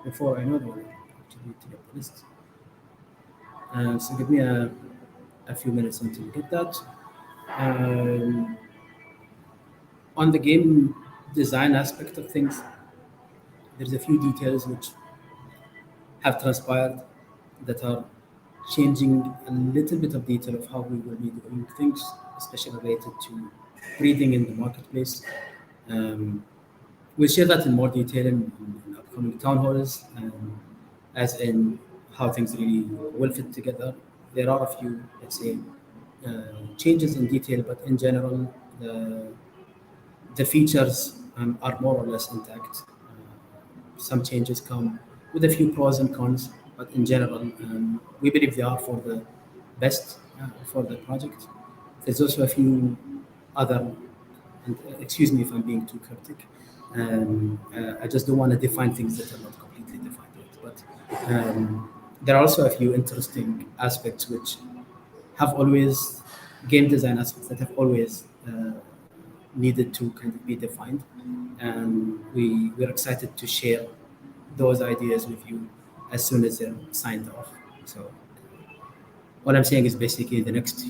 before I know the winner, actually to get the list. So give me a few minutes until you get that. Um, on the game design aspect of things, there's a few details which have transpired that are changing a little bit of detail of how we will be doing things, especially related to breeding in the marketplace. Um, we'll share that in more detail in upcoming town halls, as in how things really will fit together. There are a few, let's say, changes in detail, but in general, the features are more or less intact. Some changes come with a few pros and cons, but in general, we believe they are for the best for the project. There's also a few other, and excuse me if I'm being too cryptic. I just don't want to define things that are not completely defined yet. But there are also a few interesting aspects which have always, game design aspects that have always needed to kind of be defined, and we're excited to share those ideas with you as soon as they're signed off. So what I'm saying is basically the next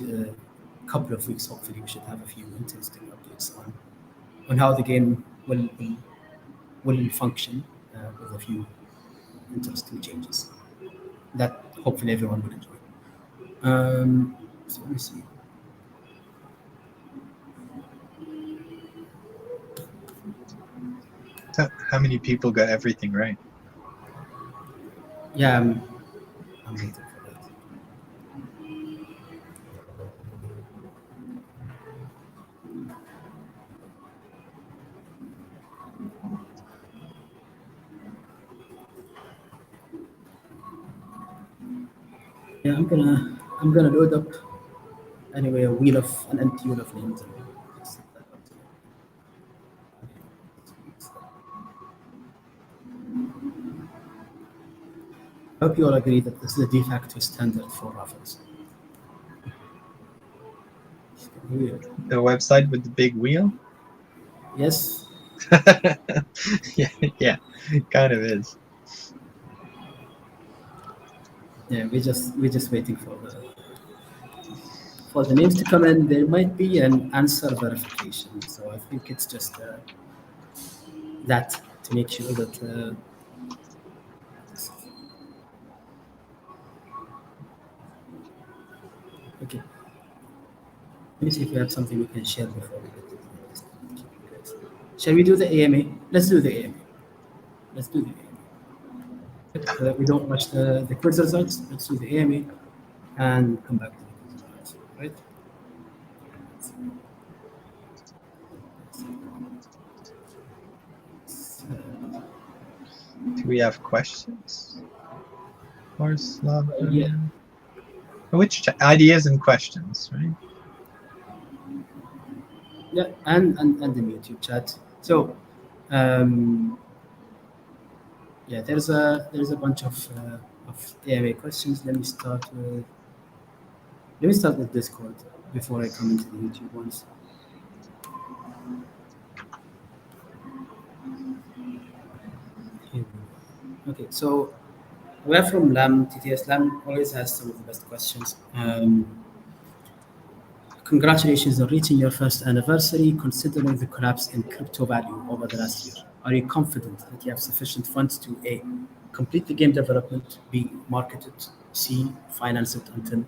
couple of weeks, hopefully, we should have a few interesting updates on how the game will function with a few interesting changes that hopefully everyone will enjoy. So let me see. How many people got everything right? Yeah, I'm waiting for that. Yeah, I'm gonna load up anyway a wheel of an empty wheel of names. And just set that up. I hope you all agree that this is the de facto standard for raffles. Weird. The website with the big wheel? Yes. Yeah, kind of is. Yeah, we're just waiting for the names to come in. There might be an answer verification, so I think it's just that to make sure that. Okay. Let me see if we have something we can share before we get to the next. Shall we do the AMA? Let's do the AMA. Let's do the AMA. So that we don't watch the quiz results. Let's do the AMA and come back to the quiz results. Right? Do we have questions? Horse lover. Yeah. Which ideas and questions, right? Yeah, and the YouTube chat. So, um, yeah, there's a bunch of AMA questions. Let me start with Discord before I come into the YouTube ones. Here we go. Okay, so We're from Lam, TTS. Lam always has some of the best questions. Congratulations on reaching your first anniversary. Considering the collapse in crypto value over the last year, are you confident that you have sufficient funds to A, complete the game development, B, market it, C, finance it until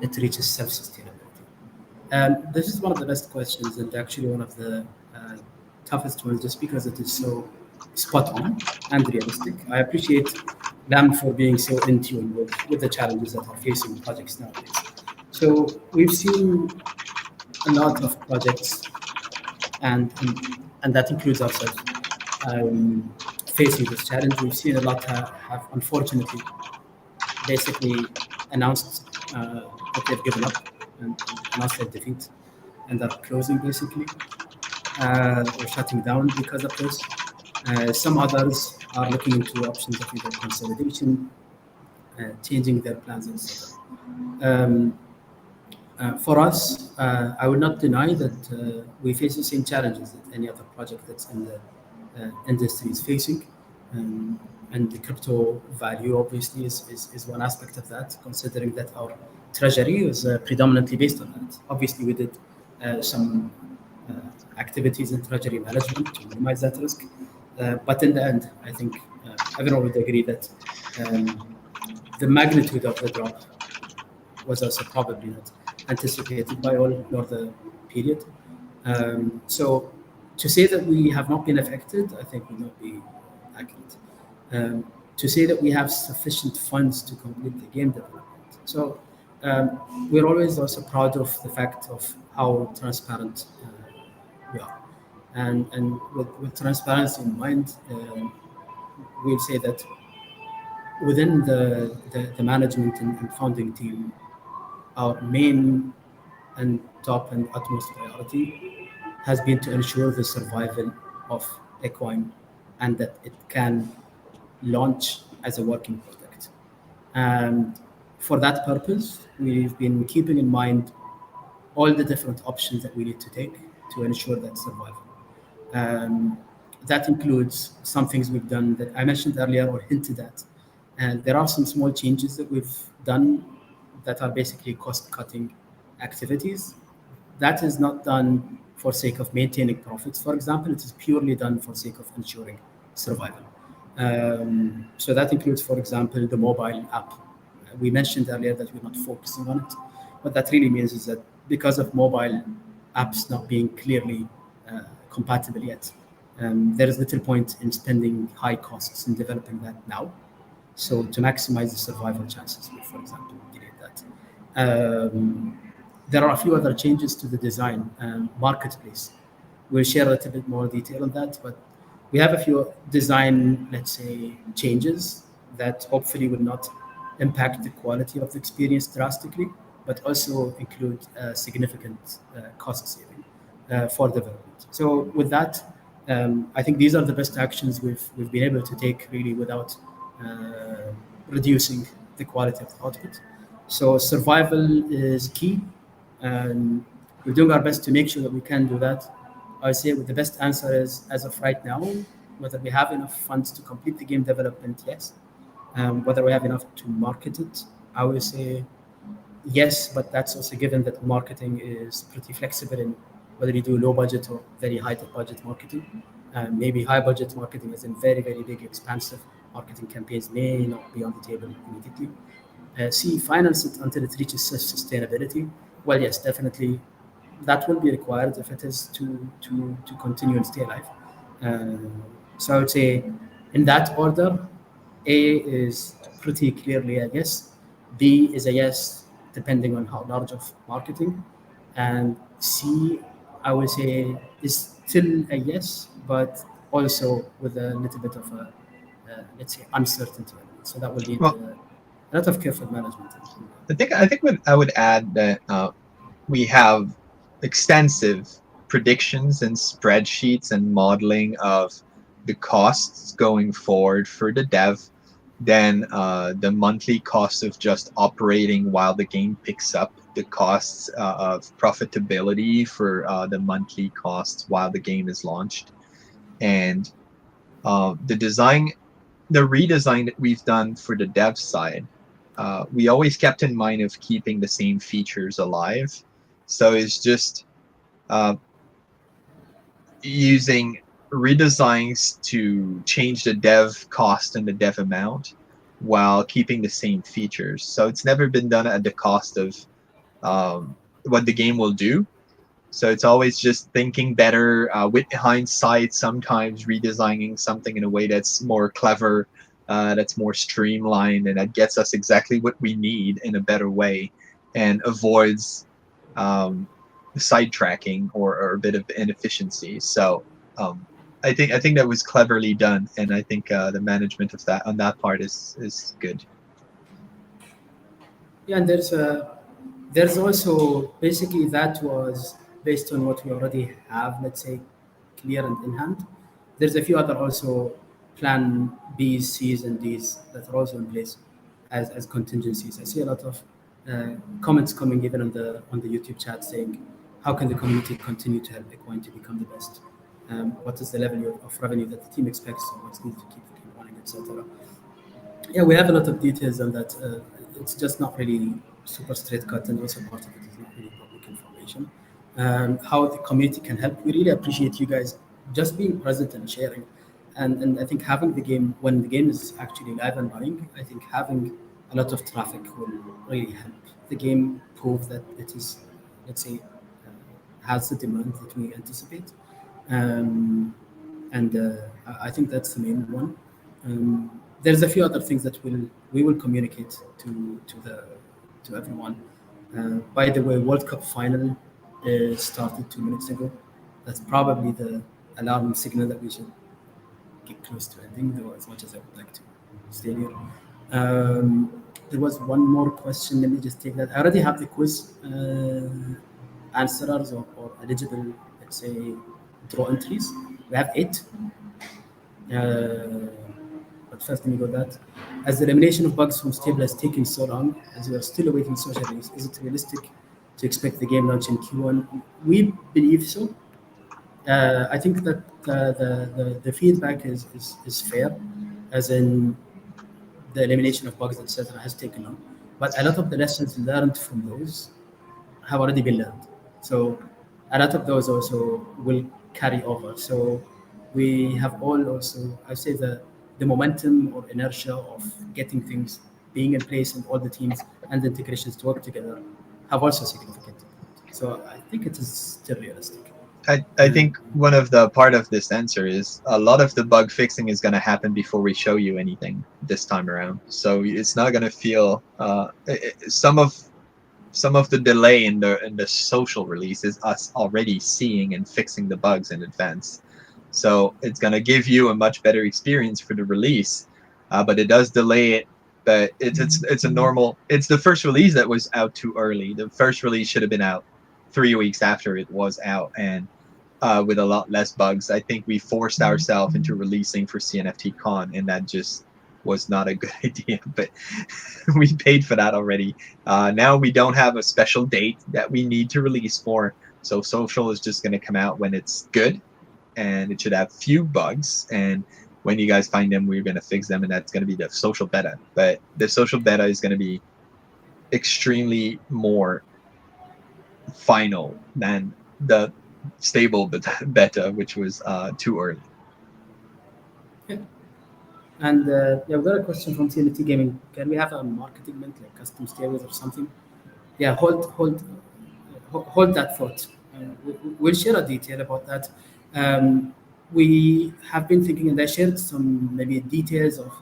it reaches self-sustainability? This is one of the best questions and actually one of the toughest ones just because it is so spot on and realistic. I appreciate them for being so in tune with the challenges that are facing projects nowadays. So we've seen a lot of projects, and that includes ourselves, facing this challenge. We've seen a lot have unfortunately basically announced that they've given up and announced their defeat and are closing basically or shutting down because of this. Some others are looking into options of either consolidation, changing their plans, etc. Um, for us, I would not deny that we face the same challenges that any other project that's in the industry is facing. And the crypto value obviously is one aspect of that, considering that our treasury is predominantly based on that. Obviously, we did some uh, activities in treasury management to minimize that risk. But in the end, I think everyone would agree that the magnitude of the drop was also probably not anticipated by all nor the period. So to say that we have not been affected, I think would not be accurate. To say that we have sufficient funds to complete the game development. So we're always also proud of the fact of how transparent we are. And with transparency in mind, we'll say that within the management and founding team, our main and top and utmost priority has been to ensure the survival of Equine and that it can launch as a working product. And for that purpose, we've been keeping in mind all the different options that we need to take to ensure that survival. Um, that includes some things we've done that I mentioned earlier or hinted at. And there are some small changes that we've done that are basically cost cutting activities. That is not done for sake of maintaining profits, for example. It is purely done for sake of ensuring survival. So that includes, for example, the mobile app. We mentioned earlier that we're not focusing on it. What that really means is that because of mobile apps not being clearly compatible yet, there is little point in spending high costs in developing that now. So to maximize the survival chances, we, for example, delete that. There are a few other changes to the design marketplace. We'll share a little bit more detail on that, but we have a few design, let's say, changes that hopefully will not impact the quality of the experience drastically, but also include significant cost saving for development. So with that, I think these are the best actions we've been able to take really without reducing the quality of the output. So survival is key, and we're doing our best to make sure that we can do that. I would say the best answer is, as of right now, whether we have enough funds to complete the game development, yes. Whether we have enough to market it, I would say yes, but that's also given that marketing is pretty flexible in whether you do low budget or very high budget marketing. Maybe high budget marketing is in very, very big, expansive marketing campaigns may not be on the table immediately. C, finance it until it reaches sustainability. Well, yes, definitely that will be required if it is to continue and stay alive. Uh, so I would say in that order, A is pretty clearly a yes. B is a yes, depending on how large of marketing. And C, I would say, is still a yes, but also with a little bit of a, let's say, uncertainty. So that will need Well, a lot of careful management. I think what I would add that we have extensive predictions and spreadsheets and modeling of the costs going forward for the dev, then the monthly cost of just operating while the game picks up, the costs of profitability for the monthly costs while the game is launched, and the design the redesign that we've done for the dev side, we always kept in mind of keeping the same features alive. So it's just uh, using redesigns to change the dev cost and the dev amount while keeping the same features. So it's never been done at the cost of what the game will do. So it's always just thinking better with hindsight, sometimes redesigning something in a way that's more clever, that's more streamlined, and that gets us exactly what we need in a better way and avoids um, sidetracking or a bit of inefficiency. So um, I think that was cleverly done, and I think the management of that on that part is good. Yeah, and there's also basically that was based on what we already have, let's say, clear and in hand. There's a few other also plan B's, C's, and D's that are also in place as contingencies. I see a lot of comments coming even on the YouTube chat saying, how can the community continue to help Bitcoin to become the best? What is the level of revenue that the team expects, or what's needed to keep the game running, etc. Yeah, we have a lot of details on that. It's just not really super straight cut, and also part of it is not really public information. How the community can help, we really appreciate you guys just being present and sharing. And I think having the game, when the game is actually live and running, I think having a lot of traffic will really help the game prove that it is, let's say, has the demand that we anticipate. Um, and I think that's the main one. There's a few other things that we will communicate to everyone. By the way, World Cup final started 2 minutes ago. That's probably the alarm signal that we should get close to ending, though, as much as I would like to stay here. There was one more question. Let me just take that. I already have the quiz answerers or eligible, let's say, draw entries. We have 8. Uh, but first, let me go that. As the elimination of bugs from stable has taken so long, as we are still awaiting social release, is it realistic to expect the game launch in Q1? We believe so. I think that the feedback is fair, as in the elimination of bugs, etc., has taken long. But a lot of the lessons learned from those have already been learned. So a lot of those also will carry over. So we have all also, I say, the momentum or inertia of getting things being in place and all the teams and the integrations to work together have also significant. So I think it is still realistic. I think one of the part of this answer is a lot of the bug fixing is going to happen before we show you anything this time around. So it's not going to feel some of the delay in the social release is us already seeing and fixing the bugs in advance. So it's going to give you a much better experience for the release, but it does delay it. But it's a normal. It's the first release that was out too early. The first release should have been out 3 weeks after it was out, and with a lot less bugs. I think we forced ourselves into releasing for CNFT Con, and that just was not a good idea. But we paid for that already. Now we don't have a special date that we need to release for, so social is just going to come out when it's good, and it should have few bugs. And when you guys find them, we're going to fix them, and that's going to be the social beta. But the social beta is going to be extremely more final than the stable beta, which was too early. Yeah. And yeah, we've got a question from TNT Gaming. Can we have a marketing link like custom stables or something? Yeah, hold that thought. We'll share a detail about that. We have been thinking, and I shared some maybe details of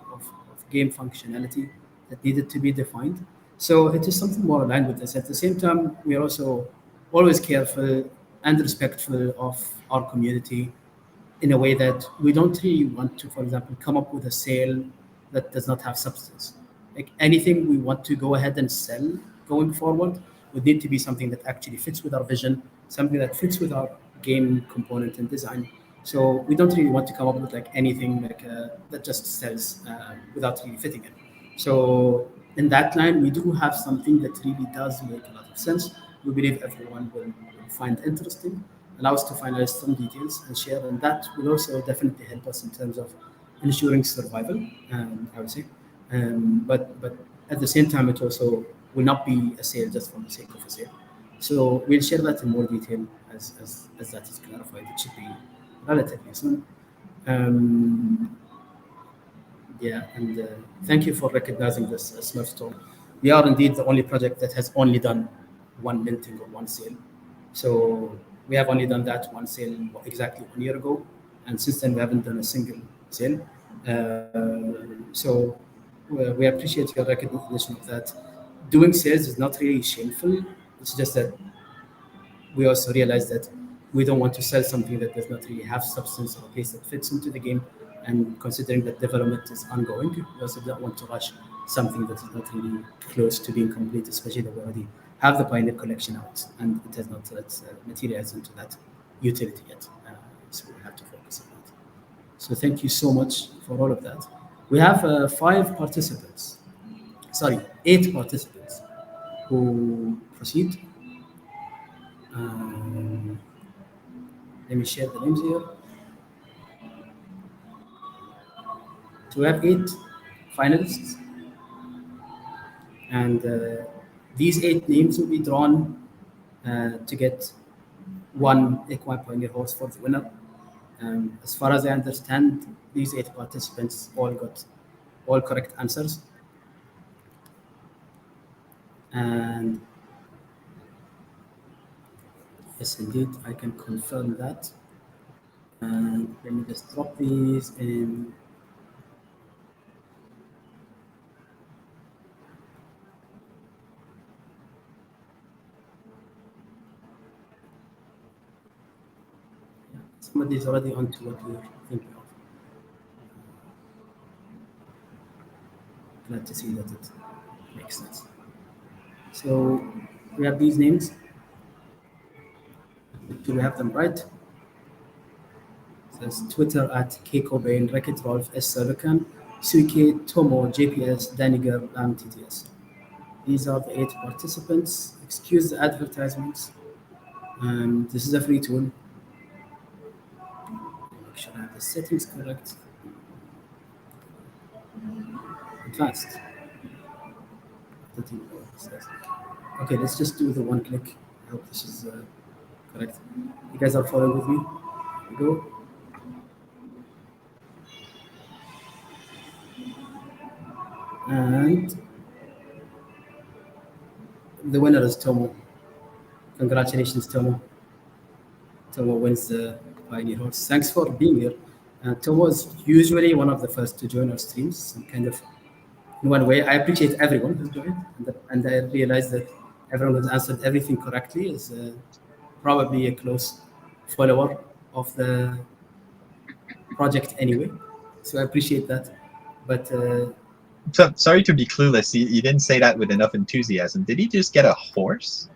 game functionality that needed to be defined. So it is something more aligned with this. At the same time, we are also always careful and respectful of our community in a way that we don't really want to, for example, come up with a sale that does not have substance. Like anything we want to go ahead and sell going forward would need to be something that actually fits with our vision, something that fits with our game component and design. So we don't really want to come up with like anything like that just sells without really fitting it. So in that line, we do have something that really does make a lot of sense. We believe everyone will find interesting, allow us to finalize some details and share, and that will also definitely help us in terms of ensuring survival, I would say. But at the same time, it also will not be a sale just for the sake of a sale. So we'll share that in more detail as that is clarified. It should be relatively soon. Um, yeah, and thank you for recognizing this, Smurf Store. We are indeed the only project that has only done one minting or one sale. So we have only done that one sale exactly 1 year ago, and since then we haven't done a single sale. So we appreciate your recognition of that. Doing sales is not really shameful. It's just that we also realize that we don't want to sell something that does not really have substance or a place that fits into the game. And considering that development is ongoing, we also don't want to rush something that is not really close to being complete, especially that we already have the Pioneer collection out and it has not materialized into that utility yet. So we have to focus on that. So thank you so much for all of that. We have 8 participants who proceed. Um, Let me share the names here. So we have 8 finalists, and these 8 names will be drawn to get one EquinePioneer horse for the winner. As far as I understand, these 8 participants all got all correct answers, and yes, indeed, I can confirm that. And let me just drop these in. Somebody is already onto what we're thinking of. Glad to see that it makes sense. So we have these names. Do we have them right? It says Twitter at kcobain, Wreck-It Rolf, S. Servican, Suike, Tomo, JPS, Daniger, TTS. These are the 8 participants. Excuse the advertisements. This is a free tool. Make sure I have the settings correct. Advanced. Okay, let's just do the one click. I hope this is correct. You guys are following with me? Here we go. And the winner is Tomo. Congratulations, Tomo. Tomo wins the Pioneer Horse. Thanks for being here. Tomo is usually one of the first to join our streams. Kind of, in one way, I appreciate everyone who's joined, and I realize that everyone who's answered everything correctly is probably a close follower of the project anyway. So I appreciate that. But So, sorry to be clueless. You didn't say that with enough enthusiasm. Did he just get a horse?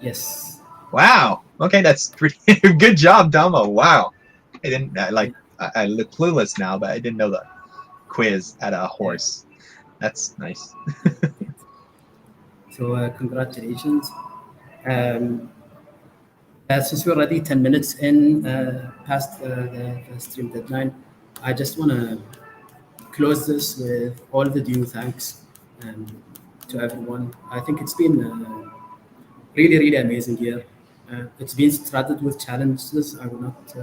yes, Wow. Okay, that's pretty good job, Damo. Wow. I didn't I look clueless now, but I didn't know the quiz had a horse. That's nice. so congratulations. Since we're already 10 minutes in past the stream deadline, I just want to close this with all the due thanks to everyone. I think it's been a really, really amazing year. It's been studded with challenges, I will not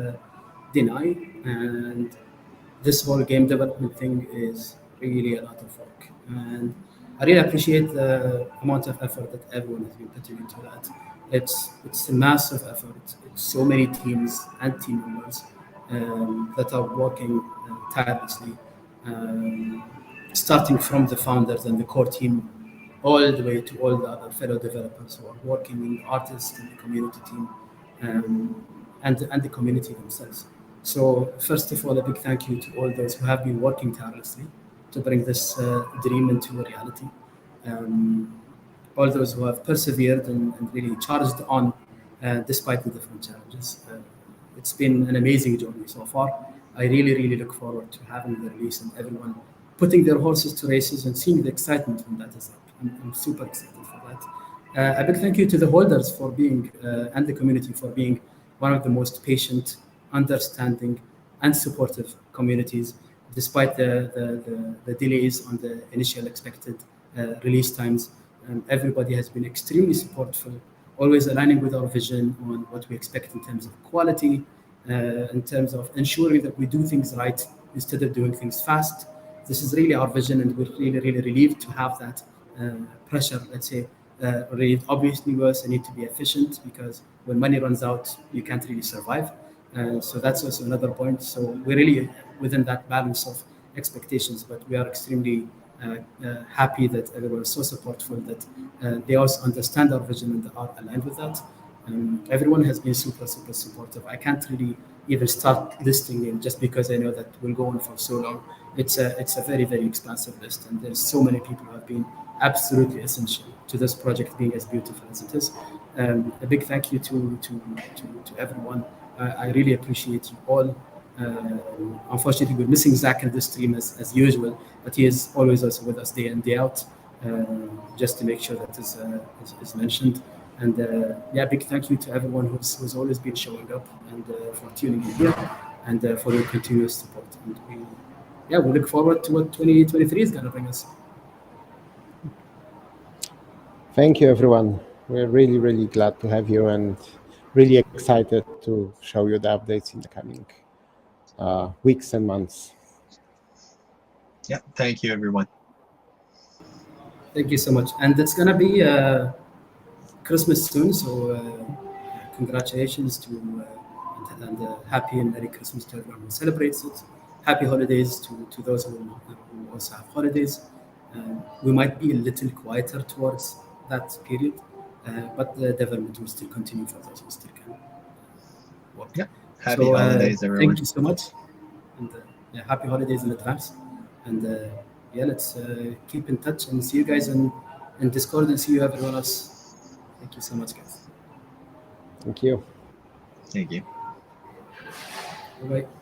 deny. And this whole game development thing is really a lot of work. And I really appreciate the amount of effort that everyone has been putting into that. It's a massive effort. It's so many teams and team members that are working tirelessly, starting from the founders and the core team, all the way to all the other fellow developers who are working in the artists and the community team, and the community themselves. So first of all, a big thank you to all those who have been working tirelessly to bring this dream into a reality. All those who have persevered and really charged on despite the different challenges. It's been an amazing journey so far. I really, really look forward to having the release and everyone putting their horses to races and seeing the excitement when that is up. I'm super excited for that. A big thank you to the holders for being, and the community for being one of the most patient, understanding, and supportive communities despite the delays on the initial expected release times. Everybody has been extremely supportful, always aligning with our vision on what we expect in terms of quality, in terms of ensuring that we do things right instead of doing things fast. This is really our vision, and we're really, really relieved to have that pressure, let's say, relieved. Obviously, we also need to be efficient because when money runs out, you can't really survive. So that's also another point. So we're really within that balance of expectations, but we are extremely happy that everyone is so supportful, that they also understand our vision and are aligned with that. Everyone has been super, super supportive. I can't really even start listing in just because I know that we'll go on for so long. It's a very, very expansive list, and there's so many people who have been absolutely essential to this project being as beautiful as it is. A big thank you to everyone. I really appreciate you all. Unfortunately, we're missing Zach in this stream as usual, but he is always also with us day in, day out, just to make sure that is mentioned. And yeah, big thank you to everyone who's always been showing up and for tuning in here and for your continuous support. And we look forward to what 2023 is going to bring us. Thank you, everyone. We're really, really glad to have you and really excited to show you the updates in the coming weeks and months. Yeah, thank you, everyone. Thank you so much. And it's going to be Christmas soon, so congratulations to and happy and Merry Christmas to everyone who celebrates it. Happy holidays to those who also have holidays. We might be a little quieter towards that period, but the development will still continue for those who still can work. Yeah, happy holidays, everyone. Thank you so much, and happy holidays in advance. And let's keep in touch and see you guys in Discord and see you everyone else. Thank you so much, guys. Thank you. Thank you. Bye-bye.